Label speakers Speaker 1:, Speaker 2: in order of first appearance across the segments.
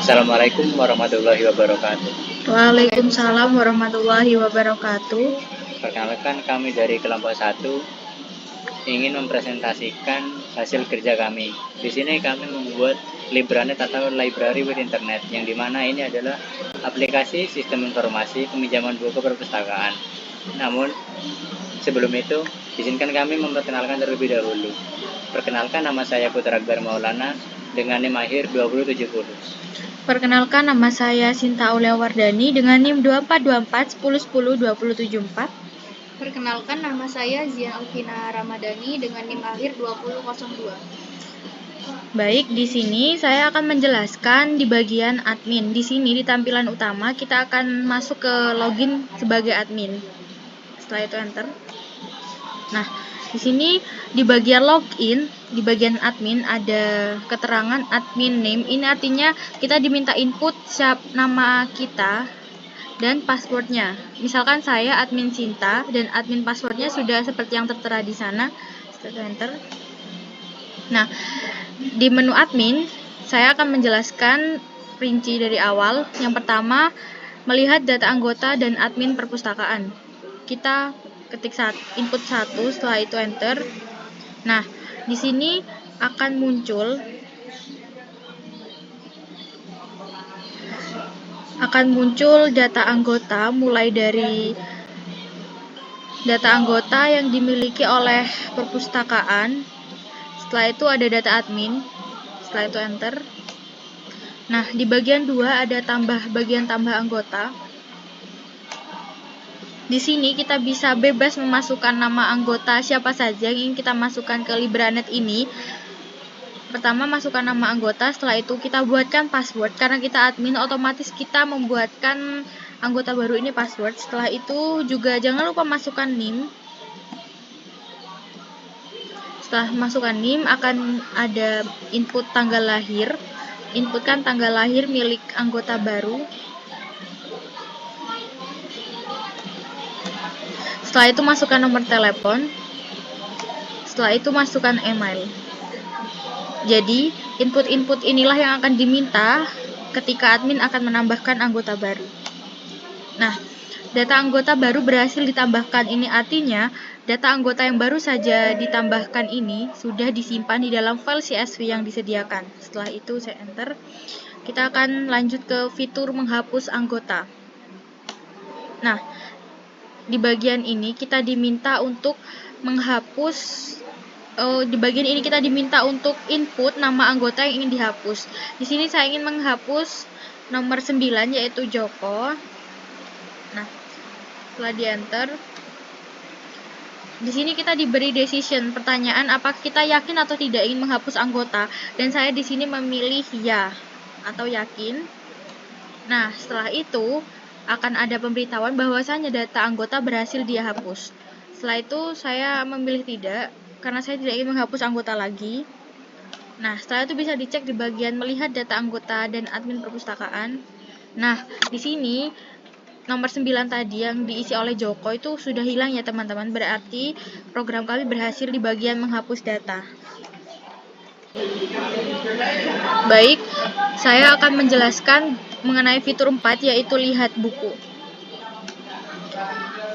Speaker 1: Assalamualaikum warahmatullahi wabarakatuh.
Speaker 2: Waalaikumsalam warahmatullahi wabarakatuh.
Speaker 1: Perkenalkan, kami dari kelompok 1 ingin mempresentasikan hasil kerja kami. Di sini kami membuat Libranet atau Library with Internet, yang dimana ini adalah aplikasi sistem informasi peminjaman buku perpustakaan. Namun, sebelum itu, izinkan kami memperkenalkan terlebih dahulu. Perkenalkan, nama saya Putra Akbar Maulana dengan NIM akhir 2070.
Speaker 2: Perkenalkan, nama saya Sinta Aulia Wardani dengan NIM 2424 1010 2074.
Speaker 3: Perkenalkan, nama saya Zian Alvina Ramadhani dengan NIM akhir 2002.
Speaker 2: Baik, di sini saya akan menjelaskan di bagian admin. Di sini di tampilan utama kita akan masuk ke login sebagai admin. Setelah itu enter. Nah, di sini di bagian login, di bagian admin ada keterangan admin name. Ini artinya kita diminta input nama kita dan passwordnya. Misalkan saya admin Sinta dan admin passwordnya sudah seperti yang tertera di sana. Setelah enter. Nah, di menu admin saya akan menjelaskan rinci dari awal. Yang pertama, melihat data anggota dan admin perpustakaan. Kita ketik input 1, setelah itu enter. Nah, di sini akan muncul data anggota, mulai dari data anggota yang dimiliki oleh perpustakaan. Setelah itu ada data admin. Setelah itu enter. Nah, di bagian 2 ada bagian tambah anggota. Di sini kita bisa bebas memasukkan nama anggota siapa saja yang ingin kita masukkan ke Libranet ini. Pertama, masukkan nama anggota, setelah itu kita buatkan password. Karena kita admin, otomatis kita membuatkan anggota baru ini password. Setelah itu juga jangan lupa masukkan NIM. Setelah masukkan NIM akan ada input tanggal lahir. Inputkan tanggal lahir milik anggota baru. Setelah itu masukkan nomor telepon. Setelah itu masukkan email. Jadi, input-input inilah yang akan diminta ketika admin akan menambahkan anggota baru. Nah, data anggota baru berhasil ditambahkan. Ini artinya, data anggota yang baru saja ditambahkan ini sudah disimpan di dalam file CSV yang disediakan. Setelah itu saya enter. Kita akan lanjut ke fitur menghapus anggota. Nah, di bagian ini kita diminta untuk menghapus. Di bagian ini kita diminta untuk input nama anggota yang ingin dihapus. Di sini saya ingin menghapus nomor 9 yaitu Joko. Nah, setelah di enter, di sini kita diberi decision, pertanyaan apakah kita yakin atau tidak ingin menghapus anggota, dan saya di sini memilih ya atau yakin. Nah, setelah itu akan ada pemberitahuan bahwasanya data anggota berhasil dia hapus. Setelah itu saya memilih tidak, karena saya tidak ingin menghapus anggota lagi. Nah, setelah itu bisa dicek di bagian melihat data anggota dan admin perpustakaan. Nah, di sini nomor 9 tadi yang diisi oleh Joko itu sudah hilang ya teman-teman. Berarti program kami berhasil di bagian menghapus data. Baik, saya akan menjelaskan mengenai fitur 4 yaitu lihat buku.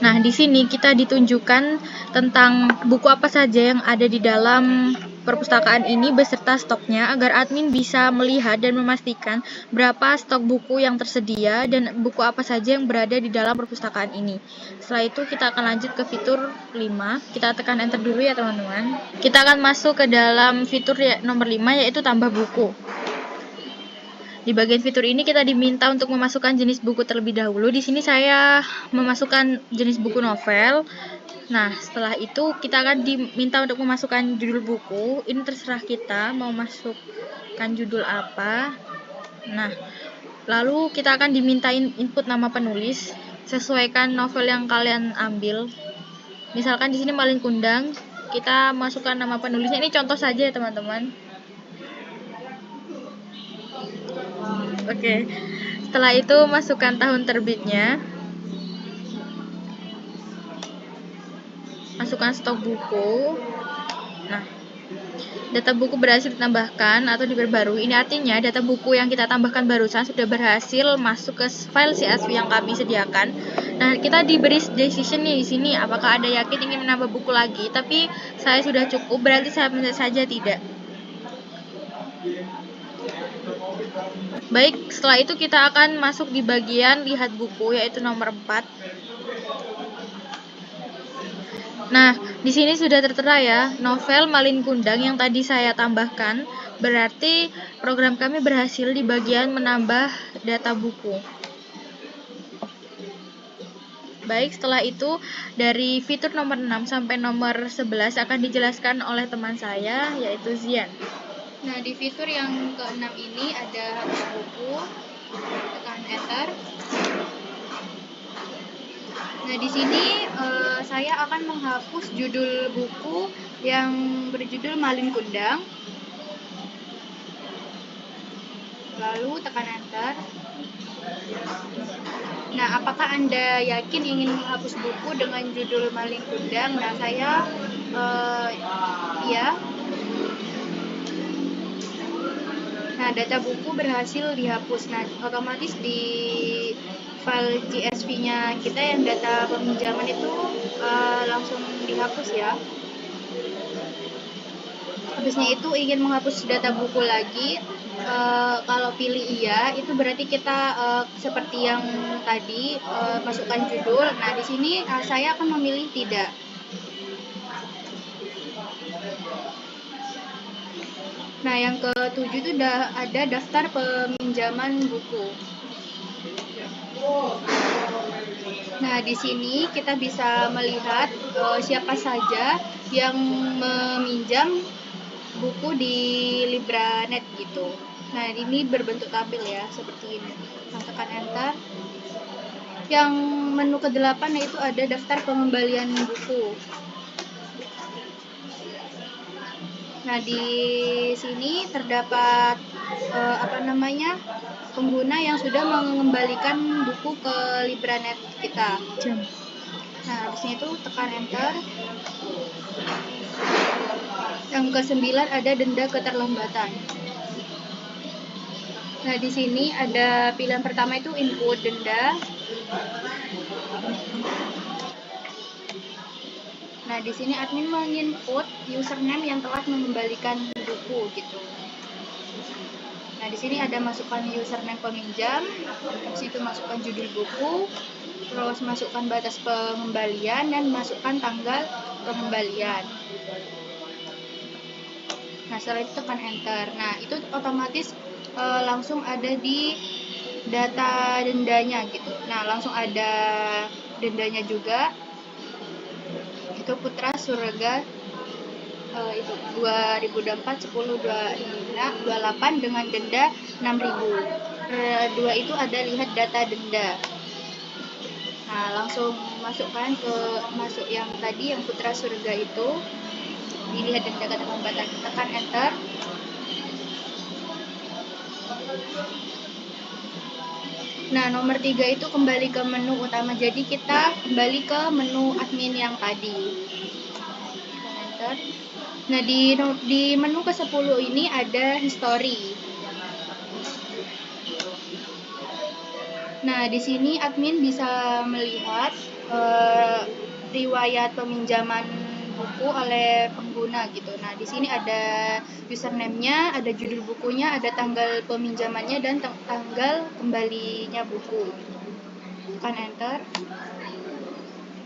Speaker 2: Nah, di sini kita ditunjukkan tentang buku apa saja yang ada di dalam perpustakaan ini beserta stoknya agar admin bisa melihat dan memastikan berapa stok buku yang tersedia dan buku apa saja yang berada di dalam perpustakaan ini. Setelah itu kita akan lanjut ke fitur 5. Kita tekan enter dulu ya teman-teman. Kita akan masuk ke dalam fitur nomor 5 yaitu tambah buku. Di bagian fitur ini kita diminta untuk memasukkan jenis buku terlebih dahulu. Di sini saya memasukkan jenis buku novel. Nah, setelah itu kita akan diminta untuk memasukkan judul buku. Ini terserah kita mau masukkan judul apa. Nah, lalu kita akan dimintain input nama penulis. Sesuaikan novel yang kalian ambil. Misalkan di sini Malin Kundang, kita masukkan nama penulisnya. Ini contoh saja ya teman-teman. Oke. Setelah itu masukkan tahun terbitnya. Masukkan stok buku. Nah, Data buku berhasil ditambahkan atau diperbarui. Ini artinya data buku yang kita tambahkan barusan sudah berhasil masuk ke file CSV yang kami sediakan. Nah, kita diberi decision nih di sini, apakah Anda yakin ingin menambah buku lagi? Tapi saya sudah cukup, berarti saya mencet saja tidak. Baik, setelah itu kita akan masuk di bagian lihat buku, yaitu nomor 4. Nah, di sini sudah tertera ya, novel Malin Kundang yang tadi saya tambahkan. Berarti program kami berhasil di bagian menambah data buku. Baik, setelah itu dari fitur nomor 6 sampai nomor 11 akan dijelaskan oleh teman saya, yaitu Zian.
Speaker 3: Nah, di fitur yang ke-6 ini ada hapus buku, tekan enter. Nah, di sini saya akan menghapus judul buku yang berjudul Malin Kundang. Lalu tekan enter. Nah, apakah Anda yakin ingin menghapus buku dengan judul Malin Kundang? Nah, saya ya. Nah, data buku berhasil dihapus. Nah, otomatis di file CSV-nya kita yang data peminjaman itu langsung dihapus ya. Habisnya itu ingin menghapus data buku lagi, kalau pilih iya, itu berarti kita seperti yang tadi masukkan judul. Nah, di sini saya akan memilih tidak. Nah, yang ke-7 itu udah ada daftar peminjaman buku. Nah, di sini kita bisa melihat siapa saja yang meminjam buku di Libranet gitu. Nah, ini berbentuk tabel ya, seperti ini. Nah, tekan enter. Yang menu ke-8 yaitu ada daftar pengembalian buku. Nah, di sini terdapat pengguna yang sudah mengembalikan buku ke Libranet kita. Nah, habisnya itu tekan enter. Yang ke-9 ada denda keterlambatan. Nah, di sini ada pilihan pertama itu input denda. Nah, di sini admin menginput username yang telah mengembalikan buku gitu. Nah, di sini ada masukkan username peminjam, habis itu masukkan judul buku, terus masukkan batas pengembalian dan masukkan tanggal pengembalian. Nah, setelah itu tekan enter. Nah, itu otomatis langsung ada di data dendanya gitu. Nah, langsung ada dendanya juga. Itu Putra Surga itu 2024 10 28 dengan denda 6.000. Dua itu ada lihat data denda. Nah, langsung masuk yang tadi yang Putra Surga itu, dilihat denda keterlambatan, tekan enter. Nah, nomor 3 itu kembali ke menu utama. Jadi kita kembali ke menu admin yang tadi. Enter. Nah, di menu ke-10 ini ada history. Nah, di sini admin bisa melihat riwayat peminjaman buku oleh pengguna gitu. Nah, di sini ada username-nya, ada judul bukunya, ada tanggal peminjamannya dan tanggal kembalinya buku. Tekan enter.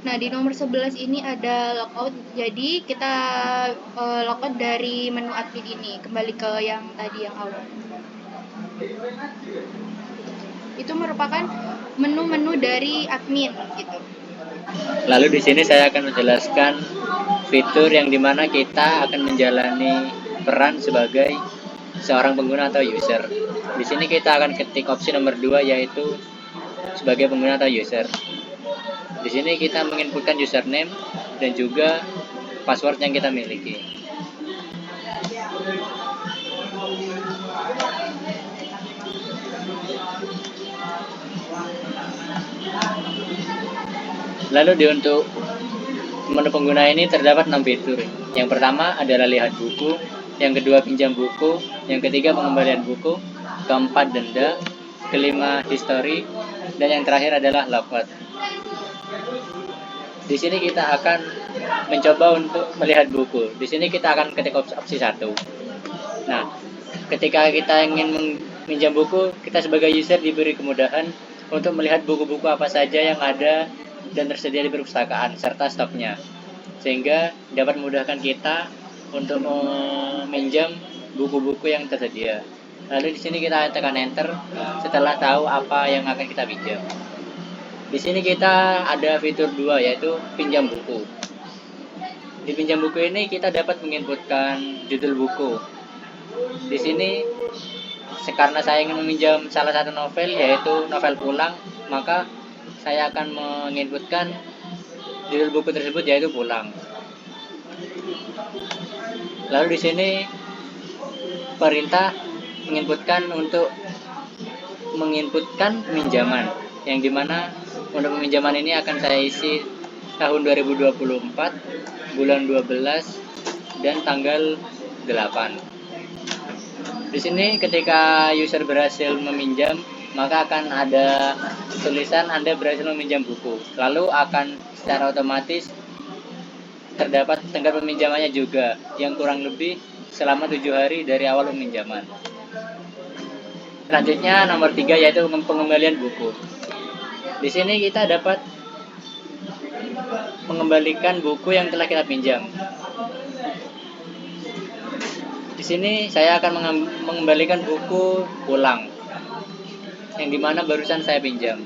Speaker 3: Nah, di nomor 11 ini ada logout. Jadi kita logout dari menu admin ini, kembali ke yang tadi yang awal. Itu merupakan menu-menu dari admin gitu.
Speaker 1: Lalu di sini saya akan menjelaskan fitur yang dimana kita akan menjalani peran sebagai seorang pengguna atau user. Di sini kita akan ketik opsi nomor 2 yaitu sebagai pengguna atau user. Di sini kita menginputkan username dan juga password yang kita miliki. Lalu untuk menu pengguna ini terdapat 6 fitur. Yang pertama adalah lihat buku, yang kedua pinjam buku, yang ketiga pengembalian buku, keempat denda, kelima history, dan yang terakhir adalah logout. Di sini kita akan mencoba untuk melihat buku. Di sini kita akan ketik opsi 1. Nah, ketika kita ingin meminjam buku, kita sebagai user diberi kemudahan untuk melihat buku-buku apa saja yang ada dan tersedia di perpustakaan serta stoknya, sehingga dapat memudahkan kita untuk meminjam buku-buku yang tersedia. Lalu di sini kita tekan enter setelah tahu apa yang akan kita pinjam. Di sini kita ada fitur 2, yaitu pinjam buku. Di pinjam buku ini kita dapat menginputkan judul buku. Di sini karena saya ingin meminjam salah satu novel, yaitu novel Pulang, maka saya akan menginputkan judul buku tersebut, yaitu Pulang. Lalu di sini perintah menginputkan untuk menginputkan peminjaman, yang dimana untuk peminjaman ini akan saya isi tahun 2024, bulan 12, dan tanggal 8. Di sini ketika user berhasil meminjam, maka akan ada tulisan Anda berhasil meminjam buku. Lalu akan secara otomatis terdapat tenggat peminjamannya juga, yang kurang lebih selama 7 hari dari awal peminjaman. Selanjutnya nomor 3, yaitu pengembalian buku. Di sini kita dapat mengembalikan buku yang telah kita pinjam. Di sini saya akan mengembalikan buku Pulang, yang dimana barusan saya pinjam.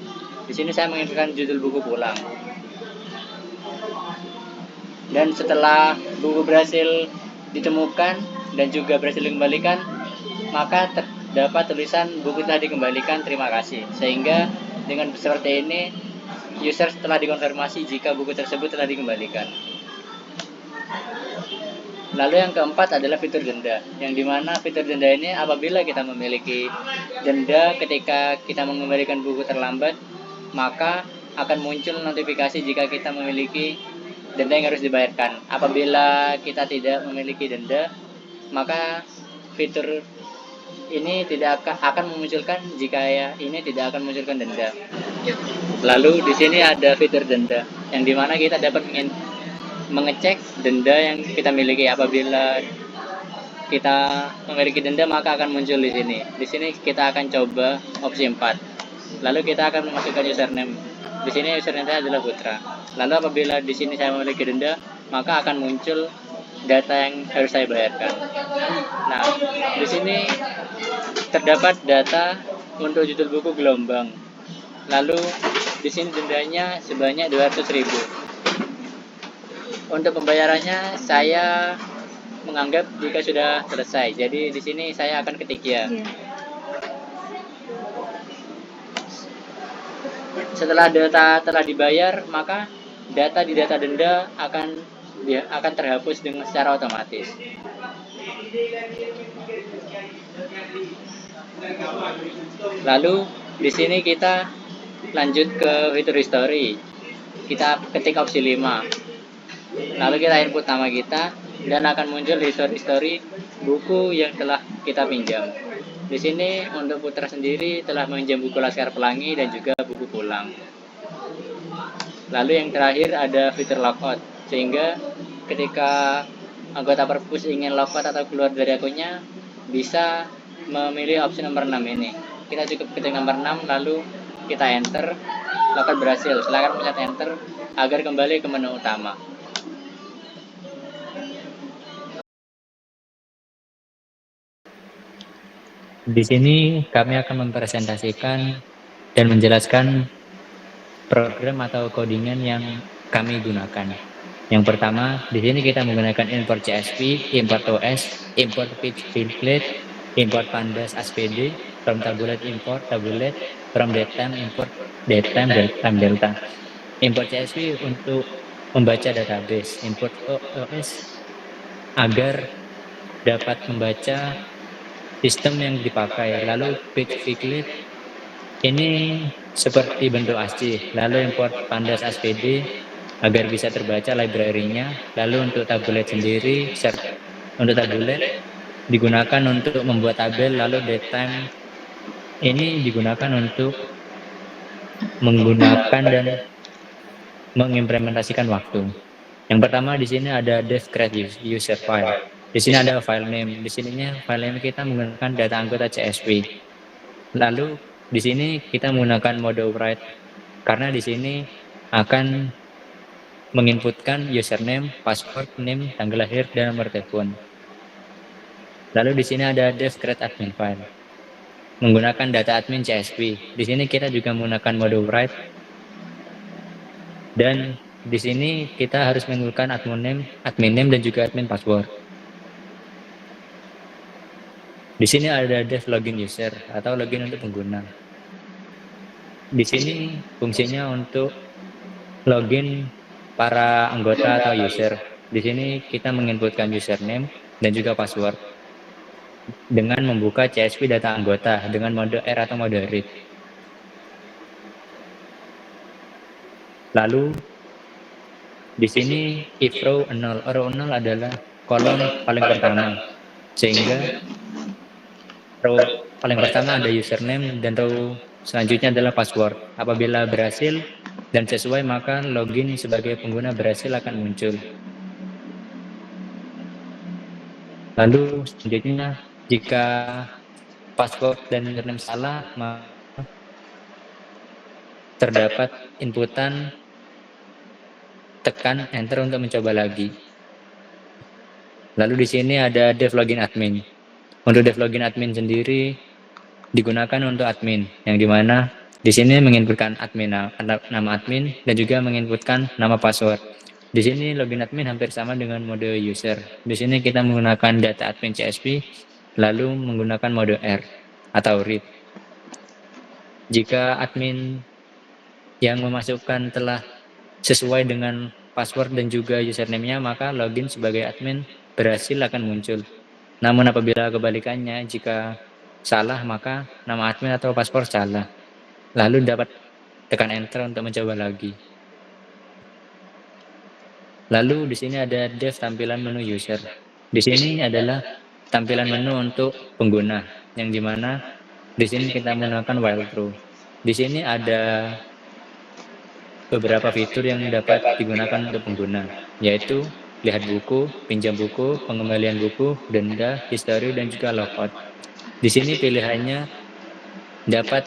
Speaker 1: Di sini saya menginputkan judul buku Pulang. Dan setelah buku berhasil ditemukan dan juga berhasil dikembalikan, maka terdapat tulisan buku telah dikembalikan, terima kasih. Sehingga dengan seperti ini, user telah dikonfirmasi jika buku tersebut telah dikembalikan. Lalu yang keempat adalah fitur denda, yang dimana fitur denda ini apabila kita memiliki denda ketika kita mengembalikan buku terlambat, maka akan muncul notifikasi jika kita memiliki denda yang harus dibayarkan. Apabila kita tidak memiliki denda, maka fitur ini tidak akan memunculkan jika ini tidak akan memunculkan denda. Lalu di sini ada fitur denda, yang dimana kita dapat mengecek denda yang kita miliki. Apabila kita memiliki denda, maka akan muncul di sini. Di sini kita akan coba opsi 4. Lalu kita akan memasukkan username. Di sini username saya adalah Putra. Lalu apabila di sini saya memiliki denda, maka akan muncul data yang harus saya bayarkan. Nah, di sini terdapat data untuk judul buku Gelombang. Lalu di sini dendanya sebanyak 200.000. Untuk pembayarannya saya menganggap jika sudah selesai. Jadi di sini saya akan ketik ya. Setelah data telah dibayar, maka data di data denda akan terhapus dengan secara otomatis. Lalu di sini kita lanjut ke fitur history. Kita ketik opsi 5. Lalu kita input nama kita dan akan muncul history buku yang telah kita pinjam. Di sini untuk Putra sendiri telah meminjam buku Laskar Pelangi dan juga buku Pulang. Lalu yang terakhir ada fitur logout, sehingga ketika anggota perpus ingin logout atau keluar dari akunnya, bisa memilih opsi nomor 6 ini. Kita cukup ketik nomor 6, lalu kita enter, logout berhasil. Silakan pencet enter agar kembali ke menu utama. Di sini kami akan mempresentasikan dan menjelaskan program atau codingan yang kami gunakan. Yang pertama, di sini kita menggunakan import CSV, import OS, import page template, import pandas ASPD, from tabulate import tabulate, from datetime import datetime dan time delta. Import CSV untuk membaca database, import OS agar dapat membaca sistem yang dipakai. Lalu page template ini seperti bentuk ASCII. Lalu import pandas ASPD agar bisa terbaca library-nya. Lalu untuk tabulet sendiri, untuk tabulet digunakan untuk membuat tabel, lalu datetime ini digunakan untuk menggunakan dan mengimplementasikan waktu. Yang pertama di sini ada dev create user file. Di sini ada file name. Di sininya file name kita menggunakan data anggota CSV. Lalu di sini kita menggunakan mode override karena di sini akan menginputkan username, password, name, tanggal lahir, dan nomor telepon. Lalu di sini ada dev create admin file menggunakan data admin CSV. Di sini kita juga menggunakan mode override dan di sini kita harus menggunakan admin name dan juga admin password. Di sini ada dev login user atau login untuk pengguna. Di sini fungsinya untuk login para anggota atau user. Di sini kita menginputkan username dan juga password dengan membuka CSV data anggota dengan mode R atau mode read. Lalu di sini if row 0 adalah kolom paling pertama, sehingga row paling pertama ada username dan row selanjutnya adalah password. Apabila berhasil dan sesuai, maka login sebagai pengguna berhasil akan muncul. Lalu selanjutnya, jika password dan username salah, maka terdapat inputan, tekan enter untuk mencoba lagi. Lalu di sini ada dev login admin. Untuk dev login admin sendiri digunakan untuk admin, yang dimana di sini menginputkan admin, nama admin dan juga menginputkan nama password. Di sini login admin hampir sama dengan mode user. Di sini kita menggunakan data admin CSV, lalu menggunakan mode R atau read. Jika admin yang memasukkan telah sesuai dengan password dan juga username-nya, maka login sebagai admin berhasil akan muncul. Namun apabila kebalikannya, jika salah, maka nama admin atau password salah. Lalu dapat tekan enter untuk mencoba lagi. Lalu di sini ada dev tampilan menu user. Di sini adalah tampilan menu untuk pengguna, yang dimana di sini kita menggunakan while true. Di sini ada beberapa fitur yang dapat digunakan untuk pengguna, yaitu lihat buku, pinjam buku, pengembalian buku, denda, history, dan juga logout. Di sini pilihannya dapat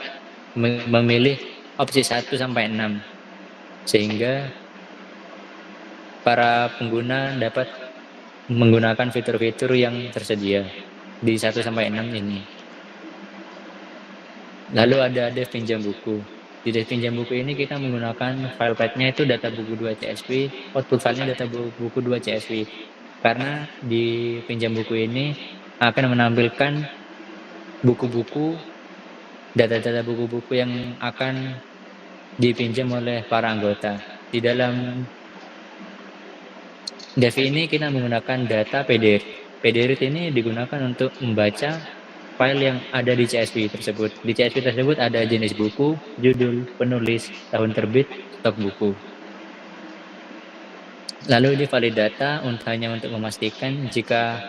Speaker 1: memilih opsi 1 sampai 6, sehingga para pengguna dapat menggunakan fitur-fitur yang tersedia di 1 sampai 6 ini. Lalu ada dev pinjam buku. Di dev pinjam buku ini kita menggunakan file path-nya itu data buku 2 CSV, output filenya data buku 2 CSV. Karena di pinjam buku ini akan menampilkan buku-buku, data-data buku-buku yang akan dipinjam oleh para anggota. Di dalam dev ini kita menggunakan data PDRit. PDRit ini digunakan untuk membaca file yang ada di CSV tersebut. Di CSV tersebut ada jenis buku, judul, penulis, tahun terbit, stok buku. Lalu ini valid data hanya untuk memastikan jika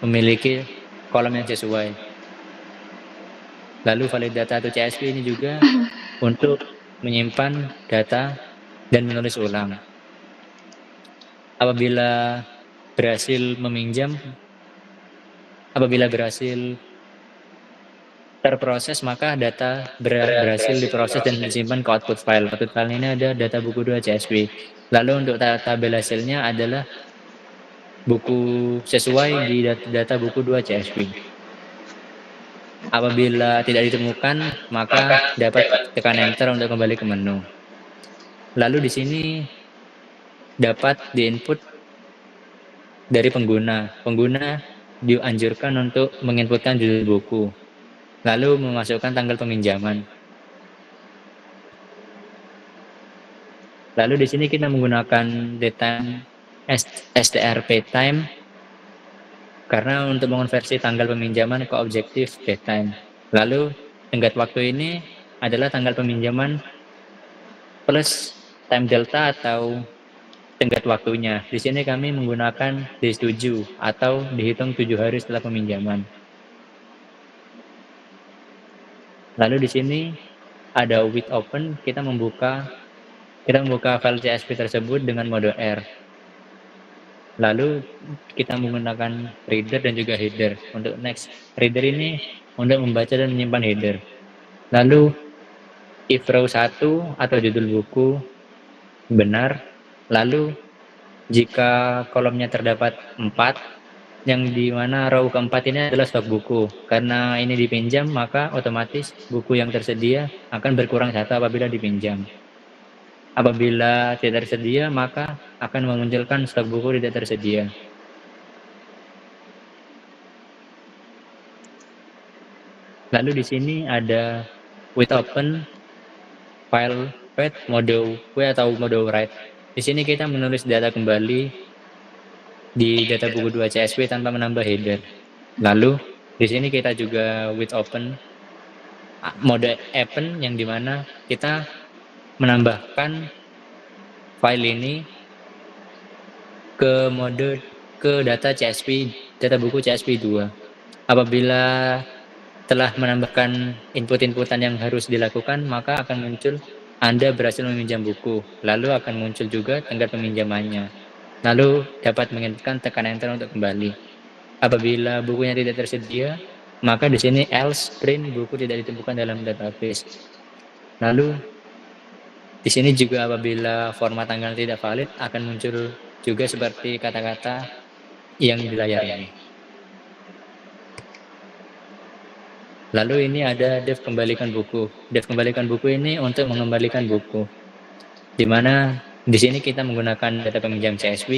Speaker 1: memiliki kolom yang sesuai. Lalu valid data atau CSV ini juga untuk menyimpan data dan menulis ulang. Apabila berhasil terproses, maka data berhasil diproses dan disimpan ke output file. Output file ini ada data buku 2 CSV. Lalu untuk tabel hasilnya adalah buku sesuai di data buku 2 CSV. Apabila tidak ditemukan, maka dapat tekan enter untuk kembali ke menu. Lalu di sini dapat diinput dari pengguna. Pengguna dianjurkan untuk menginputkan judul buku, lalu memasukkan tanggal peminjaman. Lalu di sini kita menggunakan datetime strp time karena untuk mengonversi tanggal peminjaman ke objektif datetime. Lalu tenggat waktu ini adalah tanggal peminjaman plus time delta atau tenggat waktunya. Di sini kami menggunakan D7 atau dihitung 7 hari setelah peminjaman. Lalu di sini ada with open, kita membuka file CSV tersebut dengan mode R. Lalu kita menggunakan reader dan juga header. Untuk next, reader ini untuk membaca dan menyimpan header. Lalu if row 1 atau judul buku benar, lalu jika kolomnya terdapat 4, yang dimana row keempat ini adalah stok buku. Karena ini dipinjam, maka otomatis buku yang tersedia akan berkurang 1 apabila dipinjam. Apabila tidak tersedia, maka akan memunculkan stok buku tidak tersedia. Lalu di sini ada with open, file path, mode W atau mode write. Di sini kita menulis data kembali di data buku 2 CSV tanpa menambah header. Lalu di sini kita juga with open mode open, yang dimana kita menambahkan file ini ke data CSV, data buku CSV 2. Apabila telah menambahkan input-inputan yang harus dilakukan, maka akan muncul Anda berhasil meminjam buku. Lalu akan muncul juga tenggat peminjamannya. Lalu dapat menginputkan, tekan enter untuk kembali. Apabila bukunya tidak tersedia, maka di sini else print buku tidak ditemukan dalam database. Lalu di sini juga apabila format tanggal tidak valid, akan muncul juga seperti kata-kata yang di layar ini. Lalu ini ada dev kembalikan buku. Dev kembalikan buku ini untuk mengembalikan buku, di mana di sini kita menggunakan data peminjam CSV,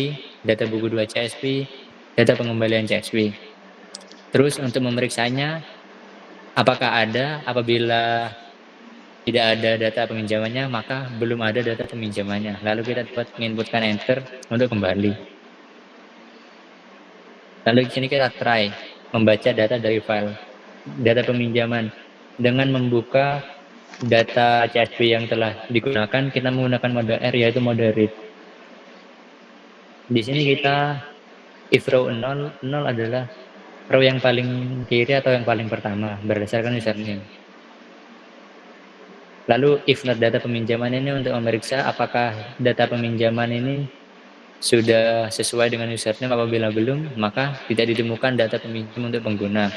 Speaker 1: data buku 2 CSV, data pengembalian CSV. Terus untuk memeriksanya, apakah ada, apabila tidak ada data peminjamannya, maka belum ada data peminjamannya. Lalu kita dapat menginputkan enter untuk kembali. Lalu di sini kita try membaca data dari file data peminjaman dengan membuka data CSV yang telah digunakan. Kita menggunakan mode R, yaitu mode read. Di sini kita if row 0 adalah row yang paling kiri atau yang paling pertama berdasarkan username. Lalu if not data peminjaman ini untuk memeriksa apakah data peminjaman ini sudah sesuai dengan username. Apabila belum, maka tidak ditemukan data peminjam untuk pengguna.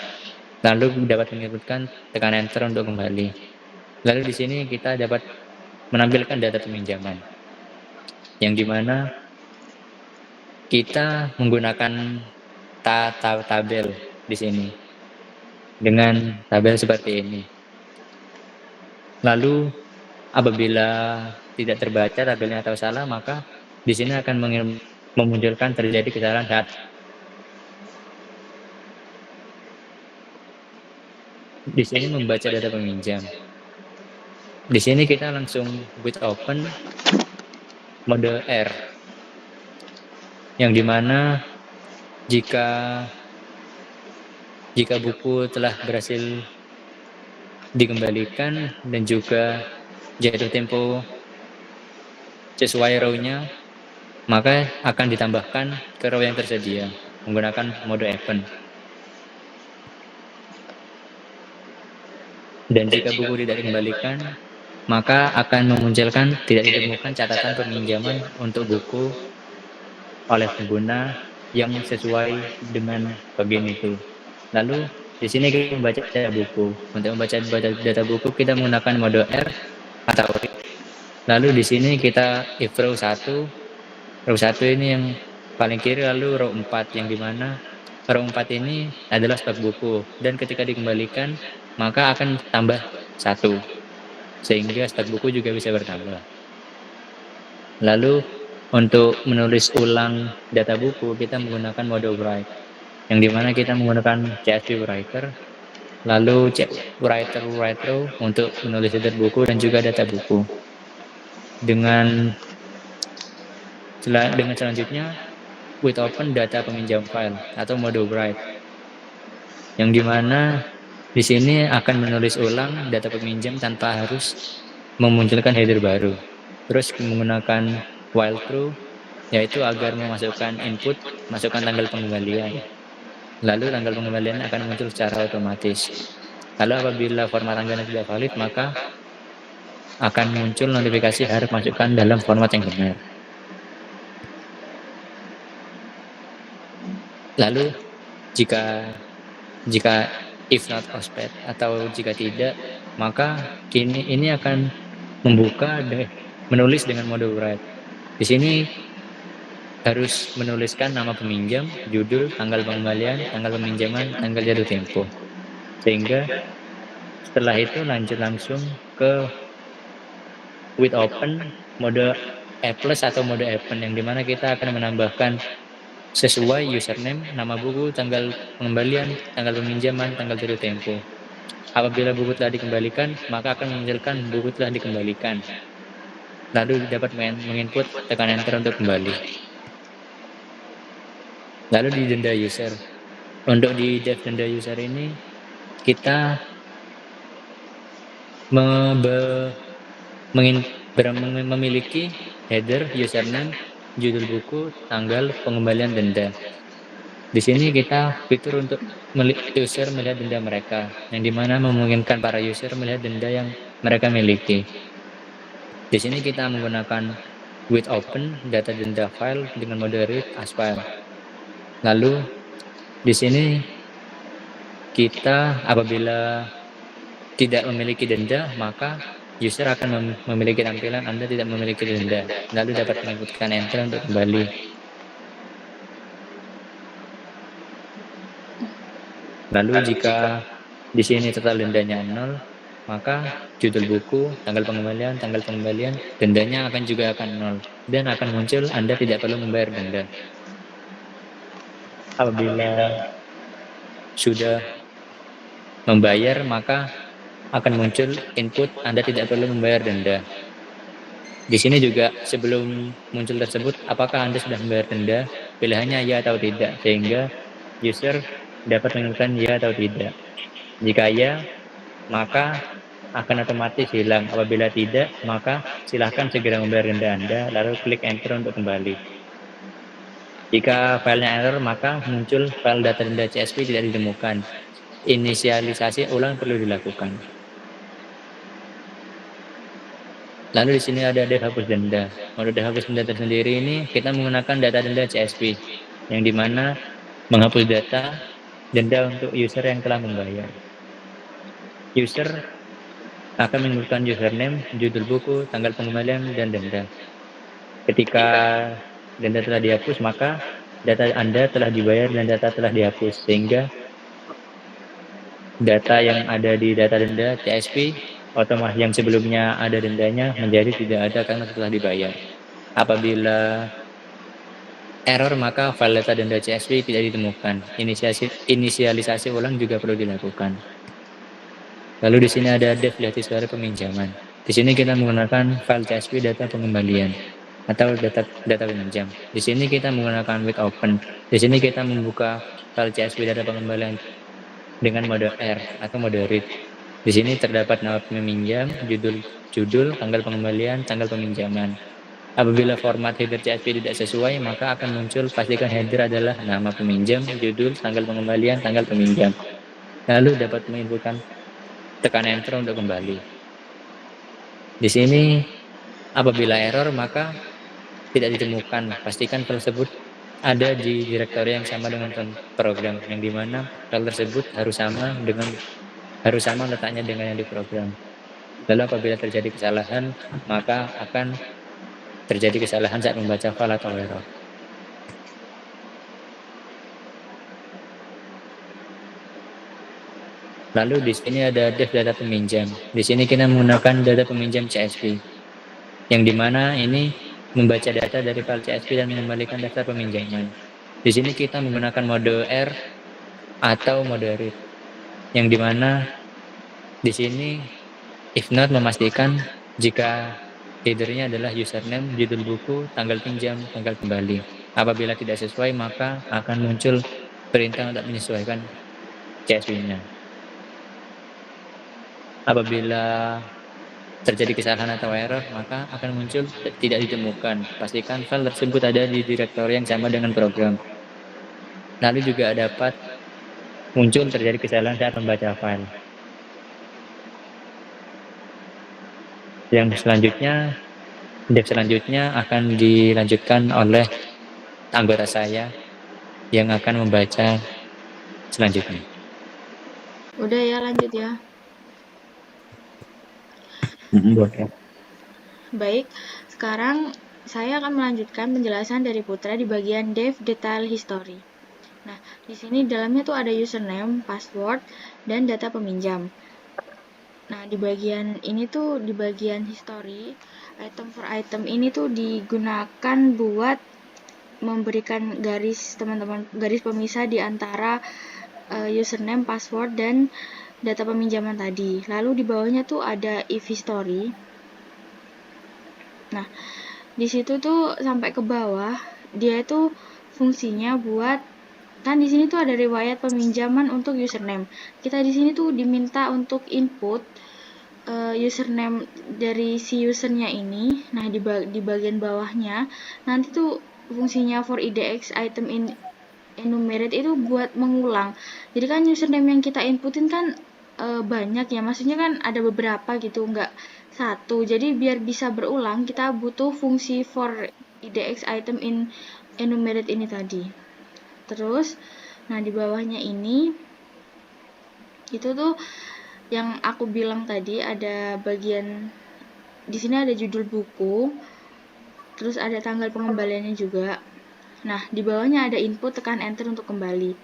Speaker 1: Lalu dapat menginputkan, tekan enter untuk kembali. Lalu di sini kita dapat menampilkan data peminjaman, yang dimana kita menggunakan tabel di sini dengan tabel seperti ini. Lalu apabila tidak terbaca tabelnya atau salah, maka di sini akan memunculkan terjadi kesalahan saat di sini membaca data peminjam. Di sini kita langsung with open mode R, yang dimana jika buku telah berhasil dikembalikan dan juga jatuh tempo sesuai row-nya, maka akan ditambahkan ke row yang tersedia menggunakan mode open. Dan jika buku tidak dikembalikan, maka akan memunculkan tidak ditemukan catatan peminjaman untuk buku oleh pengguna yang sesuai dengan bagian itu. Lalu di sini kita membaca data buku. Untuk membaca data buku kita menggunakan mode R atau read. Lalu di sini kita if row 1 ini yang paling kiri, lalu row 4, yang dimana row 4 ini adalah stok buku, dan ketika dikembalikan maka akan tambah 1, sehingga stok buku juga bisa bertambah. Lalu untuk menulis ulang data buku kita menggunakan mode write, yang dimana kita menggunakan CSV writer, lalu write row untuk menulis data buku dan juga data buku. Dengan selanjutnya with open data peminjam file atau mode write, yang dimana di sini akan menulis ulang data peminjam tanpa harus memunculkan header baru. Terus menggunakan while true yaitu agar memasukkan input, masukkan tanggal pengembalian. Lalu tanggal pengembalian akan muncul secara otomatis. Lalu apabila format tanggalnya tidak valid, maka akan muncul notifikasi harus masukkan dalam format yang benar. Lalu jika if not osped atau jika tidak, maka ini akan menulis dengan mode write. Di sini harus menuliskan nama peminjam, judul, tanggal pengembalian, tanggal peminjaman, tanggal jatuh tempo. Sehingga setelah itu lanjut langsung ke with open mode apples atau mode open, yang dimana kita akan menambahkan sesuai username, nama buku, tanggal pengembalian, tanggal peminjaman, tanggal jatuh tempo. Apabila buku telah dikembalikan, maka akan memunculkan buku telah dikembalikan. Lalu dapat menginput, tekan enter untuk kembali. Lalu di denda user. Untuk di dev denda user ini, kita memiliki header, username, judul buku, tanggal pengembalian denda. Di sini kita fitur untuk user melihat denda mereka, yang dimana memungkinkan para user melihat denda yang mereka miliki. Di sini kita menggunakan with open data denda file dengan mode read as file. Lalu di sini kita apabila tidak memiliki denda, maka user akan memiliki tampilan Anda tidak memiliki denda. Lalu dapat menginputkan enter untuk kembali. Lalu jika di sini total dendanya 0, maka judul buku, tanggal pengembalian, dendanya juga akan 0 dan akan muncul Anda tidak perlu membayar denda. Apabila sudah membayar, maka akan muncul input Anda tidak perlu membayar denda. Di sini juga sebelum muncul tersebut, apakah Anda sudah membayar denda? Pilihannya ya atau tidak, sehingga user dapat menentukan ya atau tidak. Jika ya, maka akan otomatis hilang. Apabila tidak, maka silahkan segera membayar denda Anda, lalu klik enter untuk kembali. Jika filenya error, maka muncul file data denda CSV tidak ditemukan. Inisialisasi ulang perlu dilakukan. Lalu di sini ada dev hapus denda. Mode dev hapus denda tersendiri ini kita menggunakan data denda CSV, yang dimana menghapus data denda untuk user yang telah membayar. User akan menginputkan username, judul buku, tanggal pengembalian, dan denda. Ketika denda telah dihapus, maka data Anda telah dibayar dan data telah dihapus, sehingga data yang ada di data denda CSV otomatis yang sebelumnya ada dendanya menjadi tidak ada karena telah dibayar. Apabila error, maka file data denda CSV tidak ditemukan. Inisialisasi ulang juga perlu dilakukan. Lalu di sini ada dev beasiswa peminjaman. Di sini kita menggunakan file CSV data pengembalian atau data peminjam. Di sini kita menggunakan with open. Di sini kita membuka file CSV data pengembalian dengan mode R atau mode read. Di sini terdapat nama peminjam, judul, tanggal pengembalian, tanggal peminjaman. Apabila format header CSV tidak sesuai, maka akan muncul pastikan header adalah nama peminjam, judul, tanggal pengembalian, tanggal peminjam. Lalu dapat menginputkan, tekan enter untuk kembali. Di sini apabila error, maka tidak ditemukan. Pastikan file tersebut ada di direktori yang sama dengan program, yang dimana file tersebut harus sama letaknya dengan yang diprogram. Lalu apabila terjadi kesalahan, maka akan terjadi kesalahan saat membaca file atau error. Lalu di sini ada dev data peminjam. Di sini kita menggunakan data peminjam CSV, yang dimana ini membaca data dari file CSV dan mengembalikan daftar peminjaman. Di sini kita menggunakan mode R atau mode read, yang dimana di sini if not memastikan jika headernya adalah username, judul buku, tanggal pinjam, tanggal kembali. Apabila tidak sesuai, maka akan muncul perintah untuk menyesuaikan CSV-nya. Apabila terjadi kesalahan atau error, maka akan muncul tidak ditemukan. Pastikan file tersebut ada di direktori yang sama dengan program. Lalu juga dapat muncul terjadi kesalahan saat membaca file. Yang selanjutnya, dev selanjutnya akan dilanjutkan oleh anggota saya yang akan membaca selanjutnya.
Speaker 2: Udah ya, lanjut ya.
Speaker 1: Boleh.
Speaker 2: Baik, sekarang saya akan melanjutkan penjelasan dari Putra di bagian dev detail history. Nah, di sini dalamnya tuh ada username, password, dan data peminjam. Nah, di bagian ini tuh, di bagian history, item for item ini tuh digunakan buat memberikan garis garis pemisah di antara username, password, dan data peminjaman tadi. Lalu di bawahnya tuh ada if history. Nah, di situ tuh sampai ke bawah dia itu fungsinya buat, kan di sini tuh ada riwayat peminjaman untuk username. Kita di sini tuh diminta untuk input username dari si usernya ini. Nah, di bagian bawahnya nanti tuh fungsinya for IDX item enumerate itu buat mengulang. Jadi kan username yang kita inputin kan banyak ya, maksudnya kan ada beberapa gitu, nggak satu. Jadi biar bisa berulang kita butuh fungsi for IDX item enumerate ini tadi. Terus, nah di bawahnya ini itu tuh yang aku bilang tadi, ada bagian di sini ada judul buku, terus ada tanggal pengembaliannya juga. Nah, di bawahnya ada input, tekan enter untuk kembali.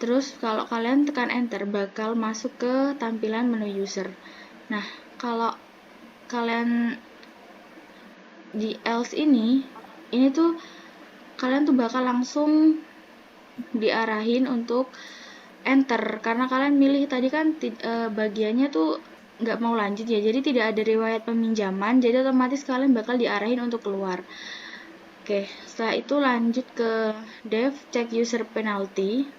Speaker 2: Terus kalau kalian tekan enter bakal masuk ke tampilan menu user. Nah, kalau kalian di else ini tuh kalian tuh bakal langsung diarahin untuk enter, karena kalian milih tadi kan bagiannya tuh nggak mau lanjut ya, jadi tidak ada riwayat peminjaman, jadi otomatis kalian bakal diarahin untuk keluar. Oke, setelah itu lanjut ke dev check user penalty.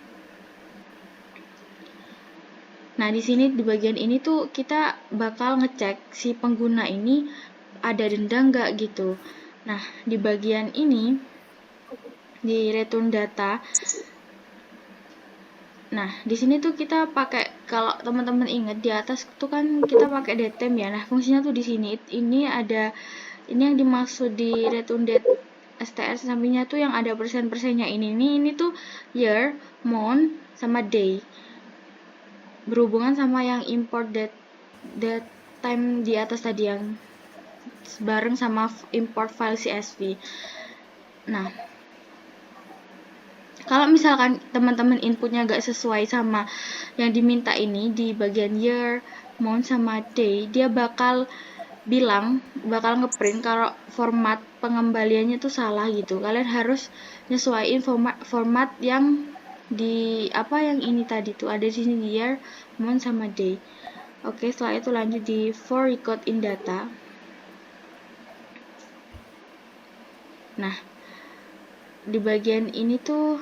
Speaker 2: Nah, di sini di bagian ini tuh kita bakal ngecek si pengguna ini ada denda nggak gitu. Nah, di bagian ini di return data. Nah, di sini tuh kita pakai, kalau teman-teman ingat di atas tuh kan kita pakai datetime ya. Nah, fungsinya tuh di sini. Ini yang dimaksud di return date str sampingnya tuh yang ada persen-persennya ini tuh year, month, sama day. Berhubungan sama yang import date time di atas tadi yang bareng sama import file CSV. Nah, kalau misalkan teman-teman inputnya gak sesuai sama yang diminta ini di bagian year, month, sama day, dia bakal ngeprint kalau format pengembaliannya tuh salah gitu. Kalian harus nyesuaiin format yang yang ini tadi tuh ada di sini, year, month, sama day. Oke, setelah itu lanjut di for record in data. Nah, di bagian ini tuh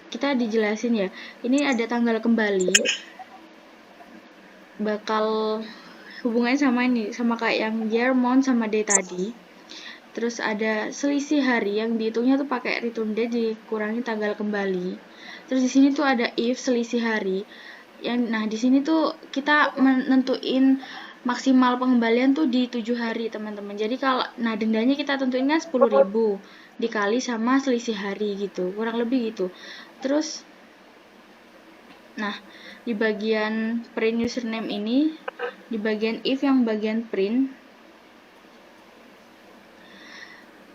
Speaker 2: kita dijelasin ya, ini ada tanggal kembali, bakal hubungannya sama kayak yang year, month, sama day tadi. Terus ada selisih hari yang dihitungnya tuh pakai return date dikurangi tanggal kembali. Terus di sini tuh ada if selisih hari. Nah, di sini tuh kita menentuin maksimal pengembalian tuh di 7 hari, teman-teman. Jadi dendanya kita tentuin kan 10.000 dikali sama selisih hari gitu, kurang lebih gitu. Terus di bagian print username ini, di bagian if yang bagian print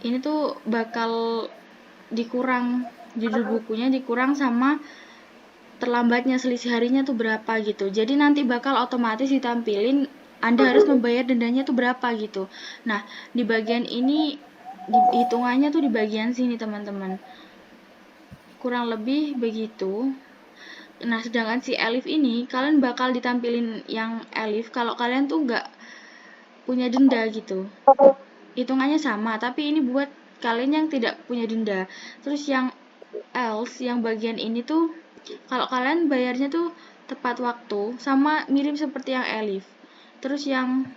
Speaker 2: ini tuh bakal dikurang, judul bukunya dikurang sama terlambatnya selisih harinya tuh berapa gitu. Jadi nanti bakal otomatis ditampilin Anda harus membayar dendanya tuh berapa gitu. Nah, di bagian ini hitungannya tuh di bagian sini, teman-teman. Kurang lebih begitu. Nah, sedangkan si Elif ini kalian bakal ditampilin yang Elif kalau kalian tuh nggak punya denda gitu. Hitungannya sama, tapi ini buat kalian yang tidak punya denda. Terus yang else, yang bagian ini tuh kalau kalian bayarnya tuh tepat waktu, sama mirip seperti yang Elif. Terus yang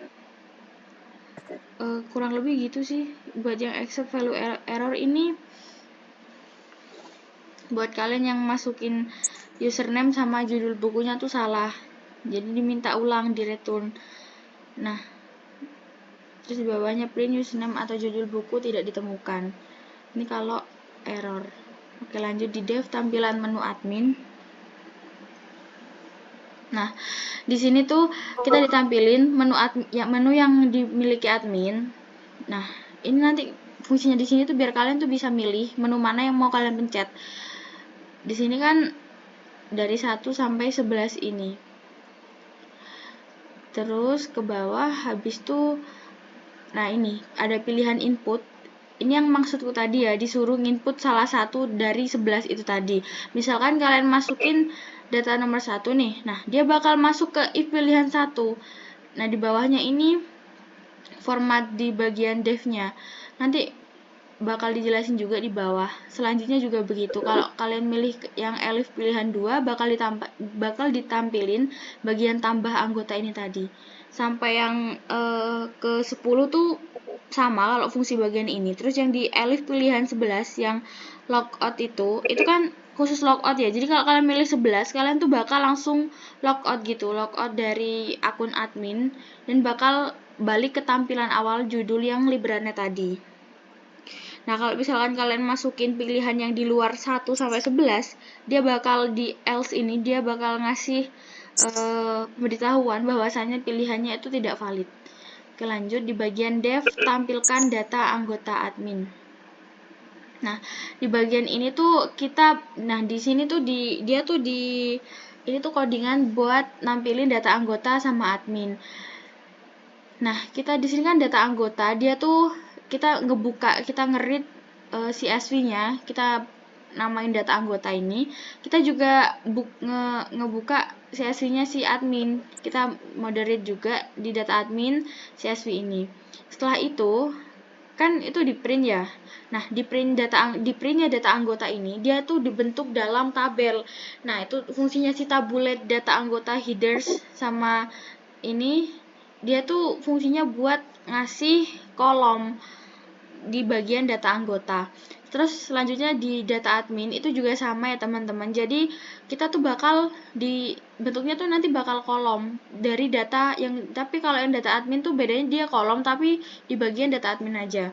Speaker 2: kurang lebih gitu sih. Buat yang accept value error ini, buat kalian yang masukin username sama judul bukunya tuh salah, jadi diminta ulang di return. Nah, terus di bawahnya print username atau judul buku tidak ditemukan. Ini kalau error. Oke, lanjut di dev tampilan menu admin. Nah, di sini tuh kita ditampilin menu yang dimiliki admin. Nah, ini nanti fungsinya di sini tuh biar kalian tuh bisa milih menu mana yang mau kalian pencet. Di sini kan dari 1 sampai 11 ini. Terus ke bawah habis tuh, nah ini ada pilihan input. Ini yang maksudku tadi ya, disuruh input salah satu dari 11 itu tadi. Misalkan kalian masukin data nomor 1 nih, nah dia bakal masuk ke if pilihan 1. Nah di bawahnya ini format di bagian devnya, nanti bakal dijelasin juga di bawah. Selanjutnya juga begitu, kalau kalian milih yang elif pilihan 2 bakal ditampilin bagian tambah anggota ini tadi. Sampai yang ke 10 tuh sama kalau fungsi bagian ini. Terus yang di elif pilihan 11 yang logout itu kan khusus logout ya. Jadi kalau kalian milih 11, kalian tuh bakal langsung logout gitu, logout dari akun admin dan bakal balik ke tampilan awal judul yang librarnya tadi. Nah, kalau misalkan kalian masukin pilihan yang di luar 1 sampai 11, dia bakal di else ini dia bakal ngasih pemberitahuan bahwasanya pilihannya itu tidak valid. Oke, lanjut di bagian dev tampilkan data anggota admin. Nah, di bagian ini tuh di sini tuh ini tuh codingan buat nampilin data anggota sama admin. Nah, kita di sini kan data anggota, dia tuh kita nge-read CSV-nya, kita namain data anggota ini, kita juga ngebuka CSV-nya si admin, kita moderate juga di data admin CSV ini. Setelah itu kan itu di print ya. Nah, di printnya data anggota ini dia tuh dibentuk dalam tabel. Nah, itu fungsinya si tabulet data anggota headers sama ini, dia tuh fungsinya buat ngasih kolom di bagian data anggota. Terus selanjutnya di data admin itu juga sama ya teman-teman. Jadi kita tuh bakal bentuknya tuh nanti bakal kolom dari data yang, tapi kalau yang data admin tuh bedanya dia kolom tapi di bagian data admin aja.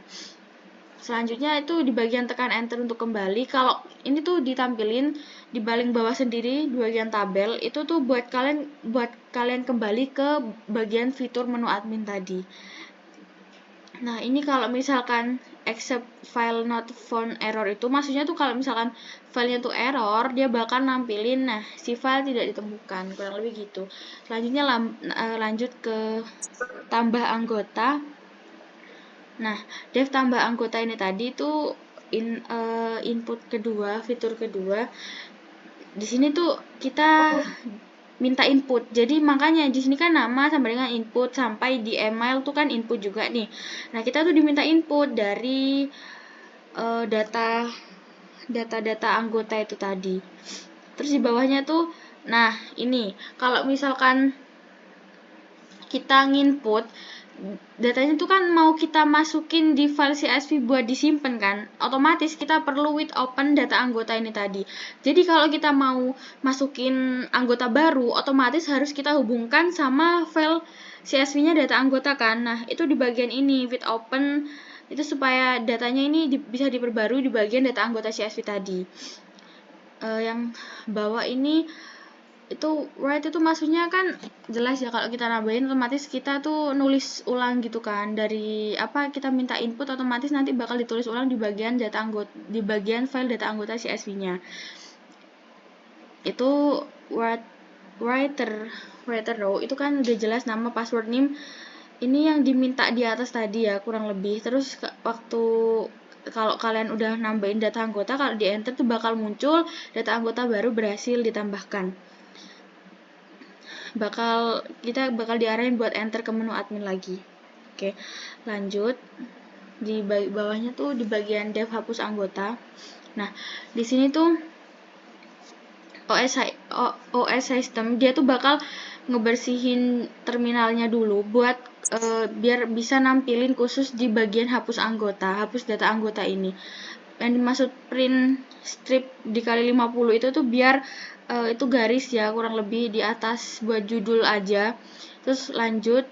Speaker 2: Selanjutnya itu di bagian tekan enter untuk kembali. Kalau ini tuh ditampilin di paling bawah sendiri di bagian tabel, itu tuh buat kalian kembali ke bagian fitur menu admin tadi. Nah, ini kalau misalkan accept file not found error itu maksudnya tuh kalau misalkan filenya tuh error, dia bakal nampilin si file tidak ditemukan, kurang lebih gitu. Selanjutnya lanjut ke tambah anggota. Nah, dev tambah anggota ini tadi tuh input kedua, fitur kedua. Di sini tuh kita minta input. Jadi makanya di sini kan nama sama dengan input, sampai di email tuh kan input juga nih. Nah, kita tuh diminta input dari data anggota itu tadi. Terus di bawahnya tuh, nah ini kalau misalkan kita nginput datanya tuh kan mau kita masukin di file CSV buat disimpan kan, otomatis kita perlu with open data anggota ini tadi. Jadi kalau kita mau masukin anggota baru, otomatis harus kita hubungkan sama file CSV-nya data anggota kan. Nah, itu di bagian ini with open itu supaya datanya ini bisa diperbarui di bagian data anggota CSV tadi. Yang bawah ini itu write itu maksudnya kan jelas ya, kalau kita nambahin otomatis kita tuh nulis ulang gitu kan, dari apa kita minta input otomatis nanti bakal ditulis ulang di bagian file data anggota CSV-nya. Itu writer row itu kan udah jelas nama, password, name, ini yang diminta di atas tadi ya kurang lebih. Terus waktu kalau kalian udah nambahin data anggota, kalau di enter tuh bakal muncul data anggota baru berhasil ditambahkan. Kita bakal diarahin buat enter ke menu admin lagi. Oke, lanjut di bawahnya tuh di bagian dev hapus anggota. Nah, di sini tuh OS system dia tuh bakal ngebersihin terminalnya dulu buat biar bisa nampilin khusus di bagian hapus anggota, hapus data anggota ini. Yang dimaksud print strip dikali 50 itu tuh biar itu garis ya, kurang lebih di atas buat judul aja. Terus lanjut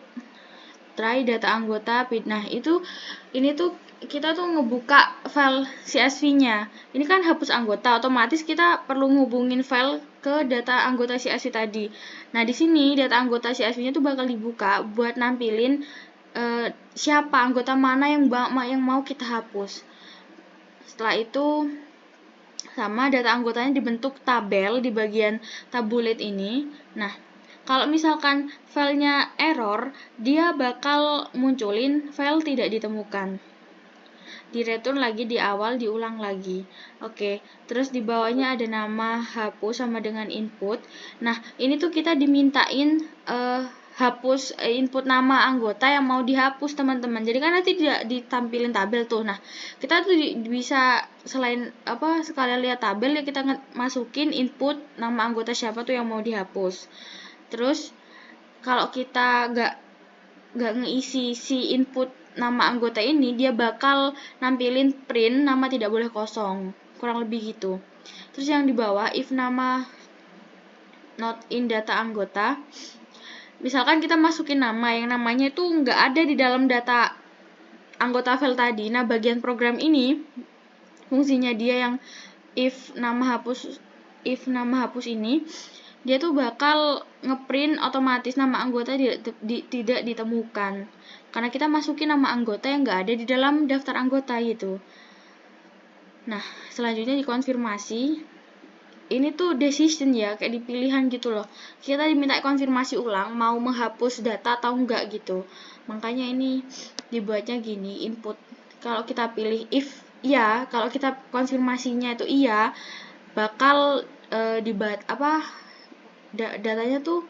Speaker 2: try data anggota. Nah, ini tuh kita tuh ngebuka file CSV-nya. Ini kan hapus anggota, otomatis kita perlu ngubungin file ke data anggota CSV tadi. Nah, di sini data anggota CSV-nya tuh bakal dibuka buat nampilin siapa anggota mana yang mau kita hapus. Setelah itu sama data anggotanya dibentuk tabel di bagian tabulet ini. Nah, kalau misalkan filenya error, dia bakal munculin file tidak ditemukan. Di return lagi di awal, diulang lagi. Oke, terus di bawahnya ada nama hapus sama dengan input. Nah, ini tuh kita dimintain hapus input nama anggota yang mau dihapus, teman-teman. Jadi kan nanti tidak ditampilin tabel tuh. Nah, kita tuh bisa selain sekalian lihat tabel ya, kita masukin input nama anggota siapa tuh yang mau dihapus. Terus kalau kita nggak ngeisi si input nama anggota ini, dia bakal nampilin print nama tidak boleh kosong, kurang lebih gitu. Terus yang di bawah, if nama not in data anggota, misalkan kita masukin nama yang namanya itu nggak ada di dalam data anggota file tadi. Nah, bagian program ini fungsinya dia yang if nama hapus ini, dia tuh bakal ngeprint otomatis nama anggota tidak ditemukan karena kita masukin nama anggota yang nggak ada di dalam daftar anggota gitu. Nah, selanjutnya dikonfirmasi. Ini tuh decision ya, kayak di pilihan gitu loh. Kita diminta konfirmasi ulang mau menghapus data atau enggak gitu. Makanya ini dibuatnya gini, input. Kalau kita pilih if iya, kalau kita konfirmasinya itu iya, bakal datanya tuh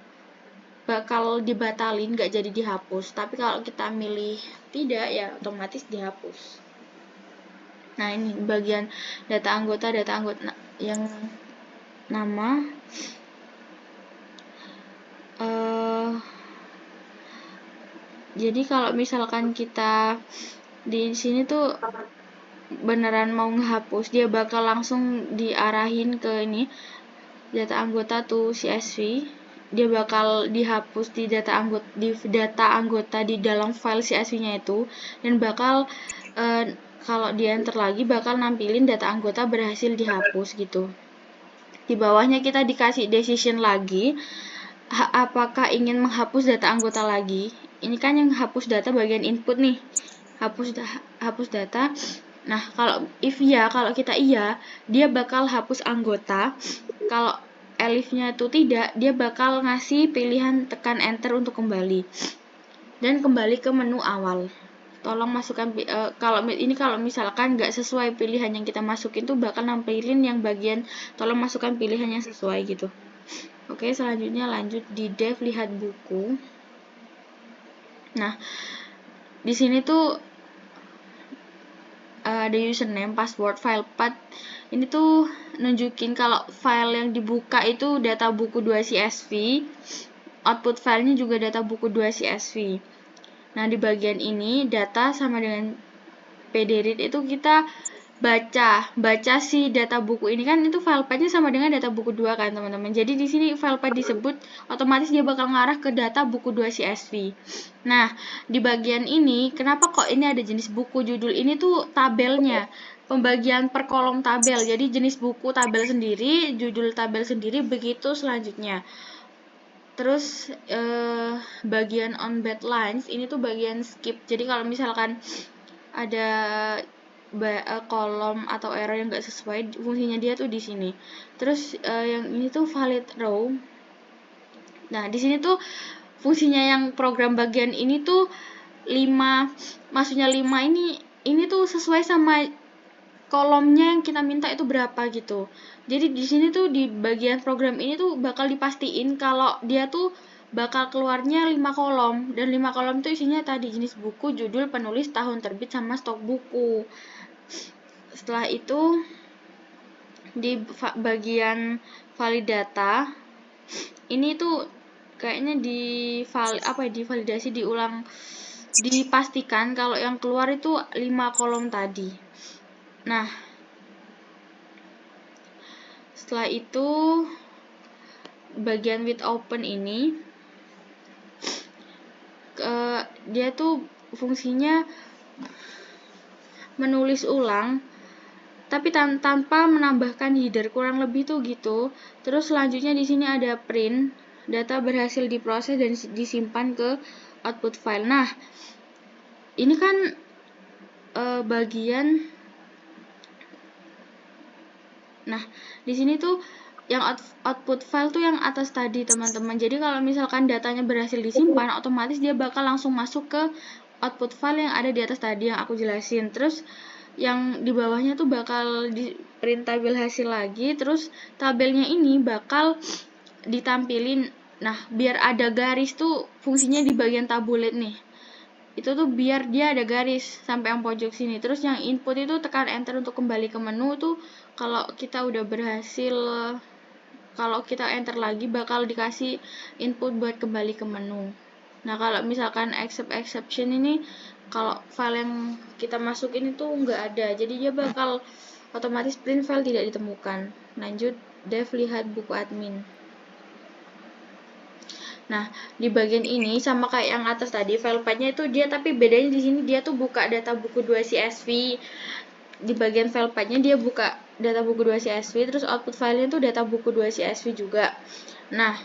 Speaker 2: bakal dibatalin, nggak jadi dihapus. Tapi kalau kita milih tidak, ya otomatis dihapus. Nah, ini bagian data anggota yang nama. Jadi kalau misalkan kita di sini tuh beneran mau ngehapus, dia bakal langsung diarahin ke ini data anggota tuh CSV. Dia bakal dihapus di data anggota di dalam file CSV-nya itu, dan bakal kalau di enter lagi bakal nampilin data anggota berhasil dihapus gitu. Di bawahnya kita dikasih decision lagi, apakah ingin menghapus data anggota lagi. Ini kan yang hapus data bagian input nih, hapus data. Nah, kalau kita iya, dia bakal hapus anggota. Kalau elifnya itu tidak, dia bakal ngasih pilihan tekan enter untuk kembali dan kembali ke menu awal. Tolong masukkan kalau misalkan nggak sesuai pilihan yang kita masukin tuh bakal nampilin yang bagian tolong masukkan pilihan yang sesuai gitu. Oke, selanjutnya lanjut di dev lihat buku. Nah, di sini tuh ada username, password, file path. Ini tuh nunjukin kalau file yang dibuka itu data buku 2 CSV, output filenya juga data buku 2 CSV. Nah, di bagian ini data sama dengan pdread itu kita baca si data buku ini kan, itu file path-nya sama dengan data buku 2 kan, teman-teman. Jadi di sini file path disebut, otomatis dia bakal ngarah ke data buku 2 CSV. Nah, di bagian ini kenapa kok ini ada jenis buku, judul ini tuh tabelnya, pembagian per kolom tabel. Jadi jenis buku tabel sendiri, judul tabel sendiri, begitu selanjutnya. Terus bagian on bed lines ini tuh bagian skip. Jadi kalau misalkan ada kolom atau error yang nggak sesuai, fungsinya dia tuh di sini. Terus yang ini tuh valid row. Nah, di sini tuh fungsinya yang program bagian ini tuh 5, maksudnya 5 ini tuh sesuai sama kolomnya yang kita minta itu berapa gitu. Jadi di sini tuh di bagian program ini tuh bakal dipastiin kalau dia tuh bakal keluarnya 5 kolom, dan 5 kolom itu isinya tadi jenis buku, judul, penulis, tahun terbit, sama stok buku. Setelah itu di bagian valid data ini tuh kayaknya divalidasi diulang, dipastikan kalau yang keluar itu 5 kolom tadi. Nah, setelah itu bagian with open ini dia tuh fungsinya menulis ulang tapi tanpa menambahkan header, kurang lebih tuh gitu. Terus selanjutnya di sini ada print, data berhasil diproses dan disimpan ke output file. Nah, ini kan bagian, nah di sini tuh yang output file tuh yang atas tadi teman-teman. Jadi kalau misalkan datanya berhasil disimpan, otomatis dia bakal langsung masuk ke output file yang ada di atas tadi yang aku jelasin. Terus yang di bawahnya tuh bakal di print tabel hasil lagi, terus tabelnya ini bakal ditampilin. Nah, biar ada garis tuh fungsinya di bagian tabulet nih. Itu tuh biar dia ada garis sampai yang pojok sini. Terus yang input itu tekan enter untuk kembali ke menu tuh kalau kita udah berhasil, kalau kita enter lagi bakal dikasih input buat kembali ke menu. Nah, kalau misalkan exception ini, kalau file yang kita masukin itu nggak ada, jadi dia bakal otomatis print file tidak ditemukan. Lanjut, dev lihat buku admin. Nah, di bagian ini sama kayak yang atas tadi, file path-nya itu dia, tapi bedanya di sini dia tuh buka data buku 2 CSV. Di bagian file path-nya dia buka data buku 2 CSV, terus output file-nya tuh data buku 2 CSV juga. Nah,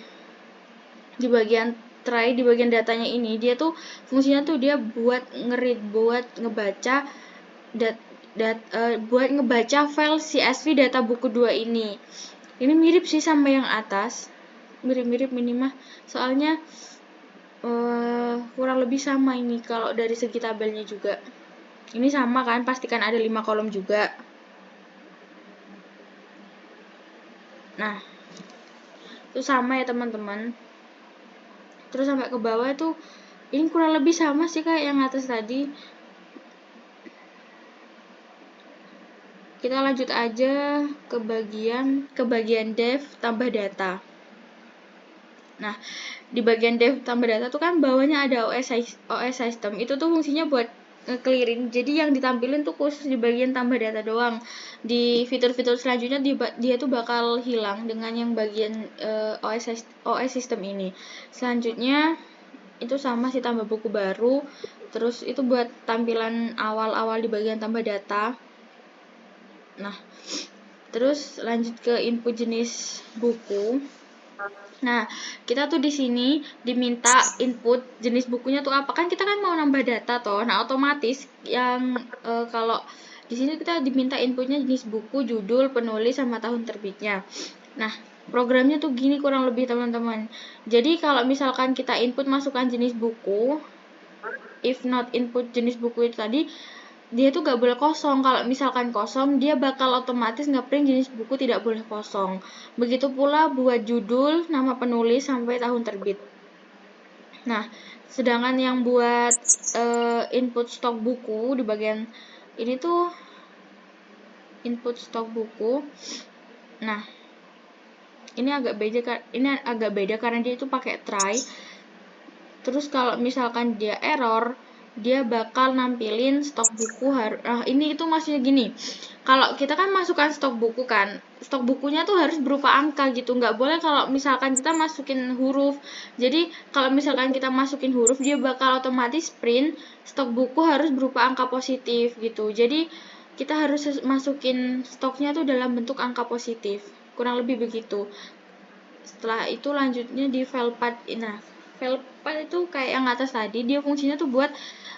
Speaker 2: di bagian try, di bagian datanya ini dia tuh fungsinya tuh dia buat nge-read, buat ngebaca buat ngebaca file CSV data buku 2 ini. Ini mirip sih sama yang atas, mirip-mirip minimal, soalnya kurang lebih sama ini kalau dari segi tabelnya juga. Ini sama kan, pastikan ada 5 kolom juga. Nah, itu sama ya teman-teman. Terus sampai ke bawah itu ini kurang lebih sama sih kayak yang atas tadi. Kita lanjut aja ke bagian dev tambah data. Nah, di bagian dev tambah data tuh kan bawahnya ada OS system. Itu tuh fungsinya buat nge-clearin. Jadi yang ditampilin tuh khusus di bagian tambah data doang. Di fitur-fitur selanjutnya dia tuh bakal hilang dengan yang bagian OS system ini. Selanjutnya itu sama sih, tambah buku baru. Terus itu buat tampilan awal-awal di bagian tambah data. Nah, terus lanjut ke input jenis buku. Nah, kita tuh di sini diminta input jenis bukunya tuh apa? Kan kita kan mau nambah data toh. Nah, otomatis yang kalau di sini kita diminta inputnya jenis buku, judul, penulis, sama tahun terbitnya. Nah, programnya tuh gini kurang lebih teman-teman. Jadi kalau misalkan kita input masukkan jenis buku, if not input jenis buku itu tadi, dia tuh gak boleh kosong. Kalau misalkan kosong, dia bakal otomatis nge-print jenis buku tidak boleh kosong. Begitu pula buat judul, nama penulis, sampai tahun terbit. Nah, sedangkan yang buat input stok buku di bagian ini tuh input stok buku. Nah, ini agak beda karena dia itu pakai try. Terus kalau misalkan dia error, dia bakal nampilin stok buku. Ini itu maksudnya gini, kalau kita kan masukkan stok buku kan, stok bukunya tuh harus berupa angka gitu, nggak boleh kalau misalkan kita masukin huruf. Jadi kalau misalkan kita masukin huruf, dia bakal otomatis print stok buku harus berupa angka positif gitu. Jadi kita harus masukin stoknya tuh dalam bentuk angka positif, kurang lebih begitu. Setelah itu lanjutnya di file path. Nah, file path itu kayak yang atas tadi, dia fungsinya tuh buat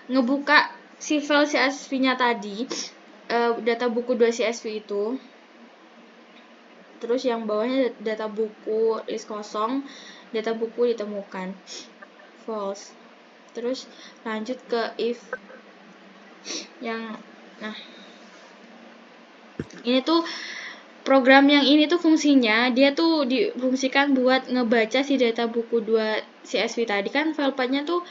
Speaker 2: ngebuka si file CSV-nya tadi, data buku 2 CSV itu. Terus yang bawahnya data buku list kosong, data buku ditemukan false. Terus lanjut ke if yang, nah ini tuh program yang ini tuh fungsinya dia tuh difungsikan buat ngebaca si data buku 2 CSV tadi kan. File path-nya tuh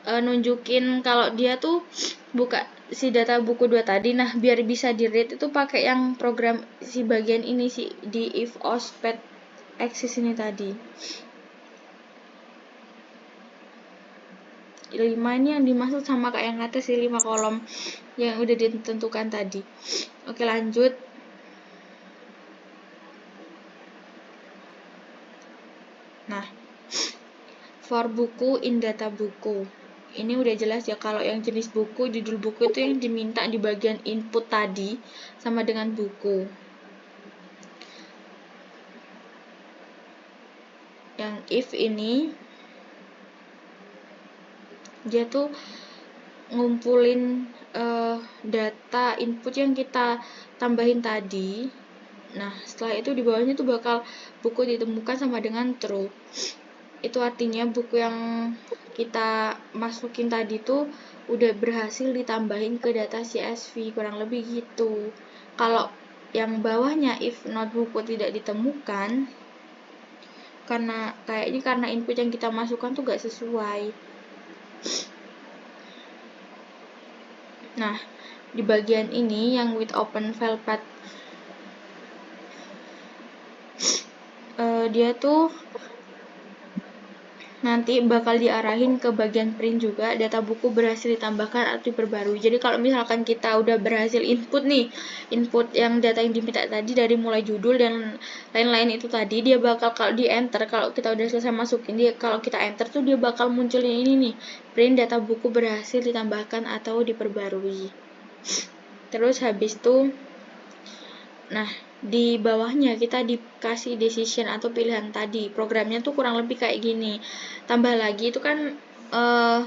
Speaker 2: nunjukin kalau dia tuh buka si data buku 2 tadi. Nah, biar bisa di-read itu pakai yang program si bagian ini sih, di if os path access ini tadi. 5 ini yang dimaksud sama kayak yang atas sih, 5 kolom yang udah ditentukan tadi. Oke, lanjut. Nah, for buku in data buku. Ini udah jelas ya, kalau yang jenis buku, judul buku itu yang diminta di bagian input tadi sama dengan buku. Yang if ini dia tuh ngumpulin data input yang kita tambahin tadi. Nah, setelah itu di bawahnya tuh bakal buku ditemukan sama dengan true. Itu artinya buku yang kita masukin tadi tuh udah berhasil ditambahin ke data CSV, kurang lebih gitu. Kalau yang bawahnya if not buku tidak ditemukan, karena input yang kita masukkan tuh gak sesuai. Nah, di bagian ini yang with open file path, dia tuh nanti bakal diarahin ke bagian print juga, data buku berhasil ditambahkan atau diperbarui. Jadi kalau misalkan kita udah berhasil input yang data yang diminta tadi dari mulai judul dan lain-lain itu tadi, dia bakal kalau di enter, kalau kita udah selesai masukin, kalau kita enter tuh dia bakal munculin ini nih, print data buku berhasil ditambahkan atau diperbarui. Terus habis itu, nah di bawahnya kita dikasih decision atau pilihan tadi. Programnya tuh kurang lebih kayak gini. Tambah lagi itu kan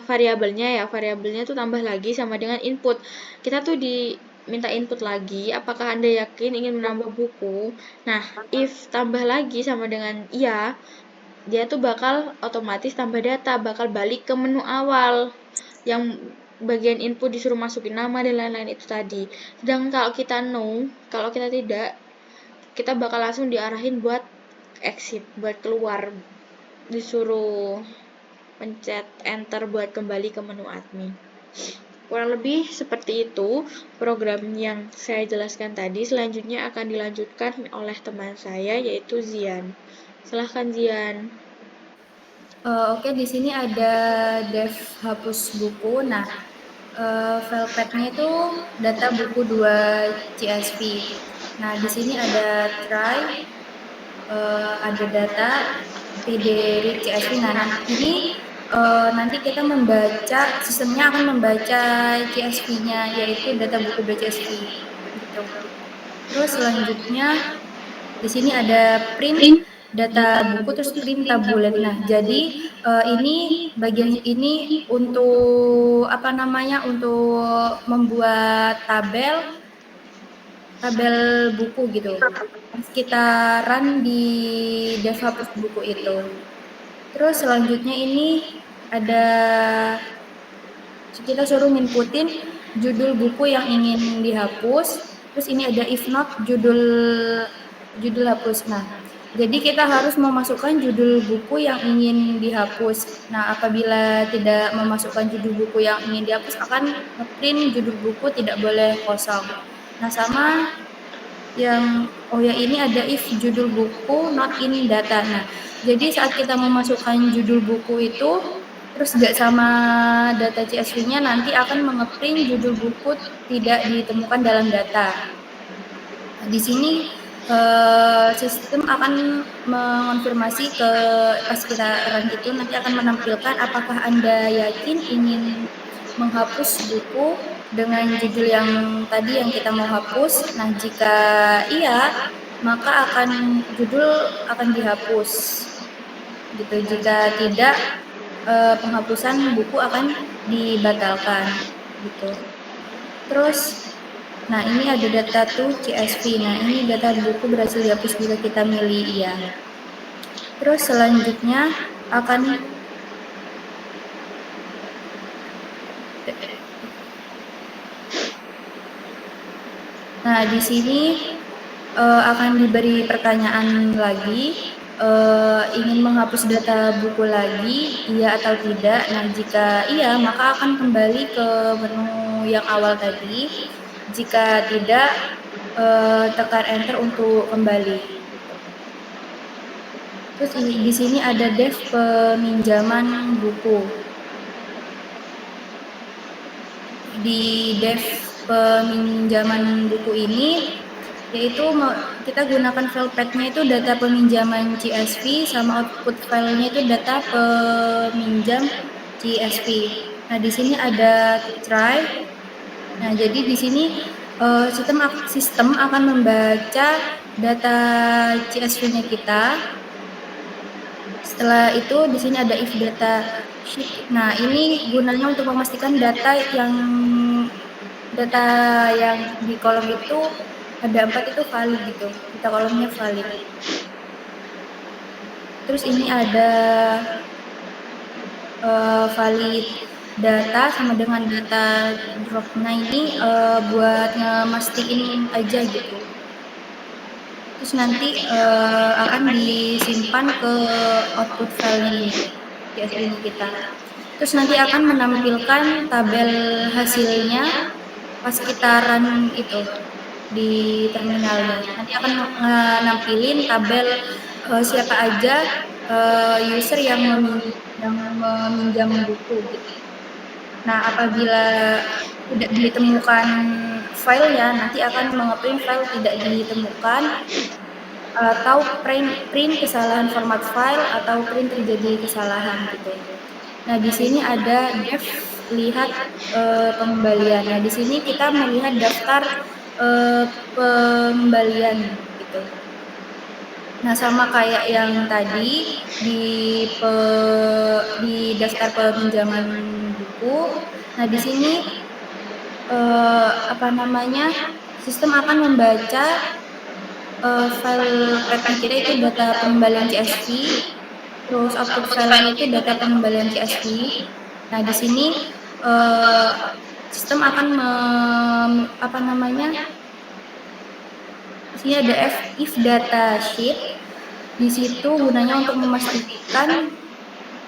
Speaker 2: variabelnya tuh tambah lagi sama dengan input. Kita tuh diminta input lagi, apakah Anda yakin ingin menambah buku? Nah, if tambah lagi sama dengan iya, dia tuh bakal otomatis tambah data, bakal balik ke menu awal yang bagian input disuruh masukin nama dan lain-lain itu tadi. Sedangkan kalau kita kalau kita tidak, kita bakal langsung diarahin buat exit, buat keluar, disuruh pencet enter buat kembali ke menu admin. Kurang lebih seperti itu program yang saya jelaskan tadi. Selanjutnya akan dilanjutkan oleh teman saya, yaitu Zian. Silahkan Zian.
Speaker 3: Oke, di sini ada dev hapus buku. Nah, file path-nya itu data buku 2 CSV. Nah, di sini ada try, ada data, read CSV. Nah, ini nanti kita membaca, sistemnya akan membaca CSV-nya, yaitu data buku 2 CSV. Gitu. Terus selanjutnya di sini ada print data buku, terus print tabulet. Nah, jadi ini bagian ini untuk untuk membuat tabel buku gitu. Kita run di dev hapus buku itu. Terus selanjutnya ini ada kita suruh inputin judul buku yang ingin dihapus. Terus ini ada if not judul hapus. Nah, jadi kita harus memasukkan judul buku yang ingin dihapus. Nah, apabila tidak memasukkan judul buku yang ingin dihapus, akan ngeprint judul buku tidak boleh kosong. Nah, sama yang ini ada if judul buku not in data. Nah, jadi saat kita memasukkan judul buku itu terus nggak sama data CSV-nya, nanti akan mengeprint judul buku tidak ditemukan dalam data. Nah, di sini sistem akan mengonfirmasi pas kita run itu, nanti akan menampilkan apakah Anda yakin ingin menghapus buku dengan judul yang tadi yang kita mau hapus. Nah, jika iya, maka judul akan dihapus gitu. Jika tidak, penghapusan buku akan dibatalkan gitu. Terus nah, ini ada data tuh CSV. Nah, ini data buku berhasil dihapus jika kita milih iya. Terus selanjutnya akan nah, di sini akan diberi pertanyaan lagi, ingin menghapus data buku lagi, iya atau tidak. Nah, jika iya, maka akan kembali ke menu yang awal tadi. Jika tidak, tekan enter untuk kembali. Terus di sini ada dev peminjaman buku. di dev peminjaman buku ini, yaitu kita gunakan file path-nya itu data peminjaman CSV, sama output filenya itu data peminjam CSV. Nah, di sini ada try. Nah, jadi di sini sistem akan membaca data CSV-nya kita. Setelah itu di sini ada if data sheet. Nah, ini gunanya untuk memastikan data yang di kolom itu ada 4 itu valid gitu. Data kolomnya valid. Terus ini ada valid data sama dengan data drop. Nah, ini buat ngemastiin aja gitu. Terus nanti akan disimpan ke output filenya ini, CSV kita. Terus nanti akan menampilkan tabel hasilnya pas kita run itu di terminalnya. Nanti akan nampilin tabel siapa aja user yang meminjam buku gitu. Nah, apabila tidak ditemukan filenya, nanti akan mengeprint file tidak ditemukan, atau print kesalahan format file, atau print terjadi kesalahan gitu. Nah, di sini ada dev lihat pengembalian. Nah, di sini kita melihat daftar pengembalian gitu. Nah, sama kayak yang tadi di daftar peminjaman buku. Nah, di sini sistem akan membaca file path-nya kita itu data pengembalian CSV, terus output filenya itu data pengembalian CSV. Nah, di sini sistem akan di sini ada if data sheet. Di situ gunanya untuk memastikan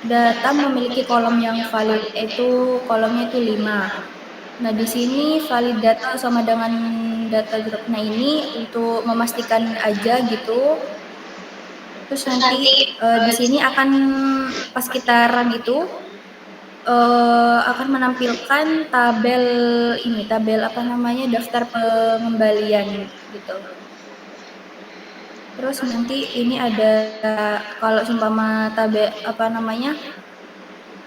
Speaker 3: data memiliki kolom yang valid, itu kolomnya itu 5. Nah, di sini valid data sama dengan data drop. Nah, ini untuk memastikan aja gitu. Terus nanti di sini akan pas kita run itu akan menampilkan tabel daftar pengembalian gitu. Terus nanti ini ada kalau seumpama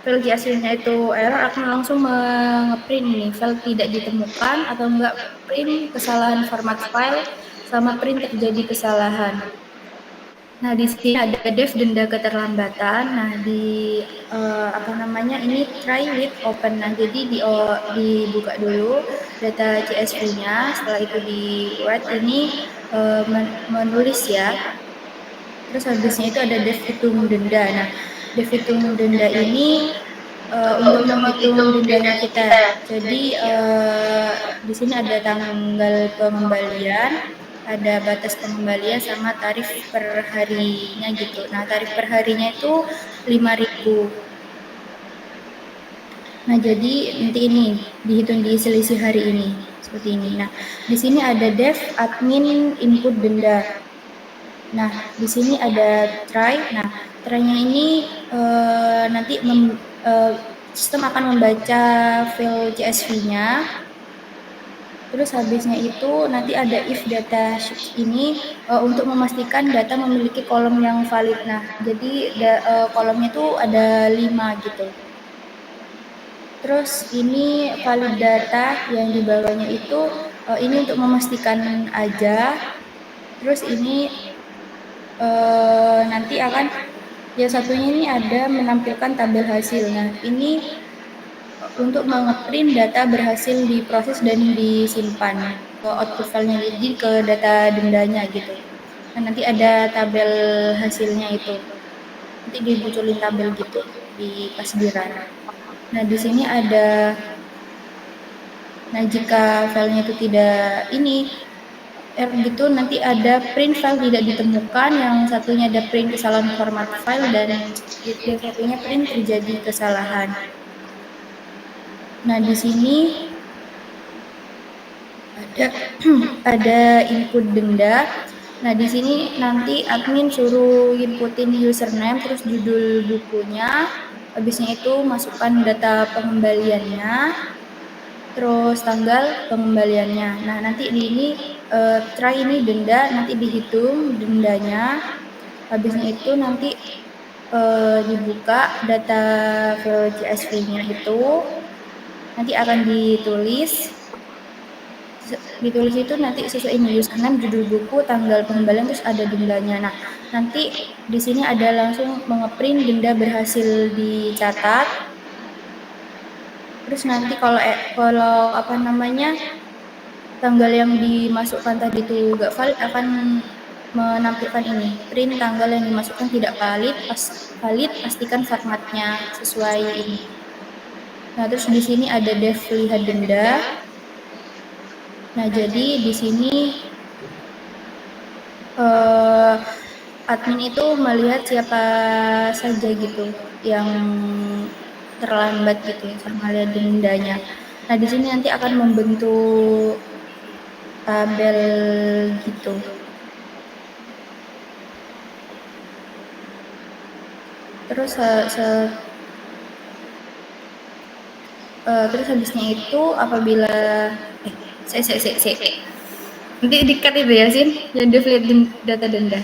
Speaker 3: file CSV-nya itu error, akan langsung ngeprint nih file tidak ditemukan, atau enggak print kesalahan format file, sama print terjadi kesalahan. Nah, di sini ada dev denda keterlambatan. Nah, ini try with open. Nah, jadi dibuka dulu data CSV-nya. Setelah itu di write ini menulis ya. Terus habisnya itu ada dev hitung denda. Nah, dev hitung denda ini untuk menghitung dendanya kita. Jadi di sini ada tanggal pengembalian, ada batas pengembalian, sama tarif per harinya gitu. Nah, tarif per harinya itu 5.000. Nah, jadi nanti ini dihitung di selisih hari ini seperti ini. Nah, di sini ada dev admin input denda. Nah, di sini ada try. Nah, try-nya ini nanti sistem akan membaca file CSV-nya. Terus habisnya itu nanti ada if data sheet ini untuk memastikan data memiliki kolom yang valid. Nah, jadi kolomnya itu ada 5 gitu. Terus ini valid data yang di bawahnya itu ini untuk memastikan aja. Terus ini nanti akan yang satunya ini ada menampilkan tabel hasil. Nah, ini untuk mengeprint data berhasil diproses dan disimpan ke output filenya, jadi ke data dendanya gitu. Nah, nanti ada tabel hasilnya itu. Nanti dimunculin tabel gitu di pas di run. Nah, di sini ada, nah jika filenya itu tidak error gitu, nanti ada print file tidak ditemukan, yang satunya ada print kesalahan format file, dan yang satunya print terjadi kesalahan. Nah, di sini ada input denda. Nah, di sini nanti admin suruh inputin username, terus judul bukunya. Habisnya itu masukkan data pengembaliannya. terus tanggal pengembaliannya. Nah, nanti di ini try ini denda, nanti dihitung dendanya. Habisnya itu nanti dibuka data file CSV-nya itu, nanti akan ditulis itu nanti sesuai ini username, judul buku, tanggal pengembalian, terus ada dendanya. Nah, nanti di sini ada langsung mengeprint denda berhasil dicatat. Terus nanti kalau tanggal yang dimasukkan tadi itu gak valid, akan menampilkan ini print tanggal yang dimasukkan tidak valid, pastikan formatnya sesuai ini. Nah, terus di sini ada dev lihat denda. Nah, jadi di sini admin itu melihat siapa saja gitu yang terlambat gitu sama lihat dendanya. Nah, di sini nanti akan membentuk tabel gitu. Terus terus habisnya itu apabila nanti dikat itu ya Sin, yang lihat data denda.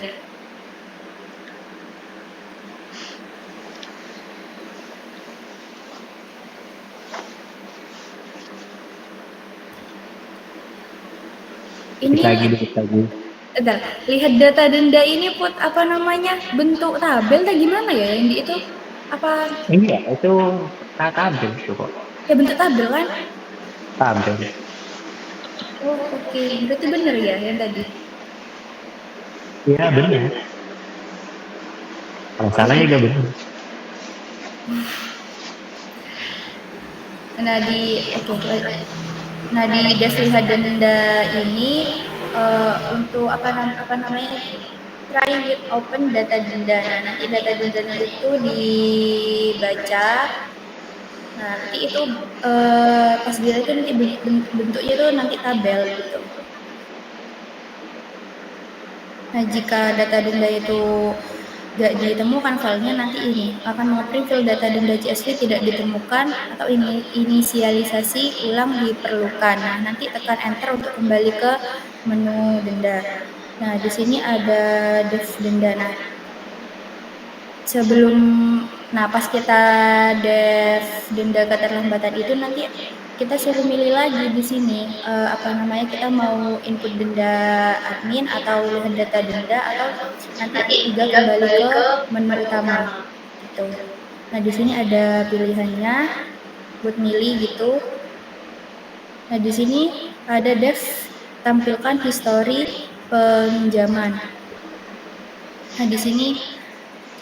Speaker 3: Ini
Speaker 1: lagi.
Speaker 3: lihat data denda ini Put, apa namanya, bentuk tabel atau gimana ya yang di itu apa?
Speaker 1: Iya, itu tabel itu kok.
Speaker 3: Ya bentuk tabel kan?
Speaker 1: Tabel.
Speaker 3: Oh oke, berarti benar ya yang tadi?
Speaker 1: Iya benar. Kalau salah juga benar.
Speaker 3: Nah di dev lihat denda ini untuk apa namanya, try with open data denda. Nah, nanti data dendanya itu dibaca. Nah, nanti itu pas dilihat itu nanti bentuknya itu nanti tabel gitu. Nah, jika data denda itu gak ditemukan filenya, nanti ini akan mengeprint file data denda CSV tidak ditemukan atau inisialisasi ulang diperlukan. Nah, nanti tekan enter untuk kembali ke menu denda. Nah, di sini ada dev denda. Nah, pas kita dev denda keterlambatan itu nanti kita suruh milih lagi di sini kita mau input denda admin atau lihat data denda atau nanti juga kembali ke menu utama gitu. Nah, di sini ada pilihannya buat milih gitu. Nah, di sini ada dev tampilkan histori peminjaman. Nah, di sini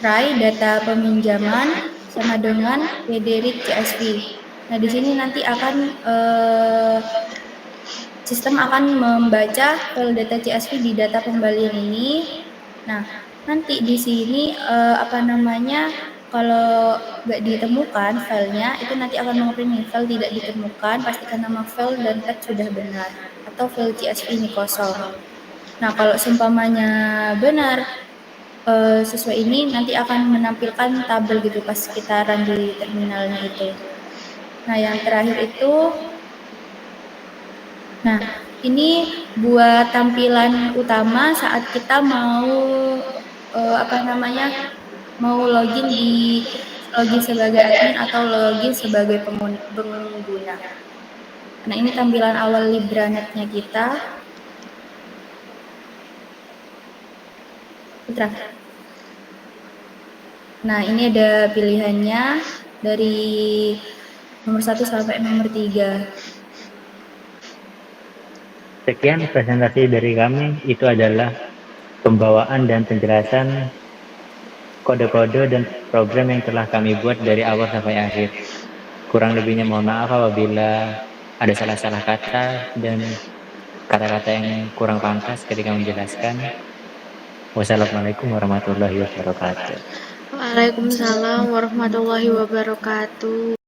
Speaker 3: try data peminjaman sama dengan PDRIT CSV. Nah, di sini nanti akan sistem akan membaca file data CSV di data pembalian ini. Nah, nanti di sini kalau nggak ditemukan filenya, itu nanti akan mengeprint file tidak ditemukan, pastikan nama file dan tag sudah benar, atau file CSV ini kosong. Nah, kalau seumpamanya benar sesuai ini, nanti akan menampilkan tabel gitu pas kita run di terminalnya itu. Nah, yang terakhir itu, nah ini buat tampilan utama saat kita mau mau login sebagai admin atau login sebagai pengguna. Nah, ini tampilan awal LibraNet-nya kita. Putra. Nah, ini ada pilihannya dari nomor 1 sampai nomor 3.
Speaker 1: Sekian presentasi dari kami. Itu adalah pembawaan dan penjelasan kode-kode dan program yang telah kami buat dari awal sampai akhir. Kurang lebihnya mohon maaf apabila ada salah-salah kata dan kata-kata yang kurang pantas ketika menjelaskan. Wassalamualaikum warahmatullahi wabarakatuh.
Speaker 2: Waalaikumsalam warahmatullahi wabarakatuh.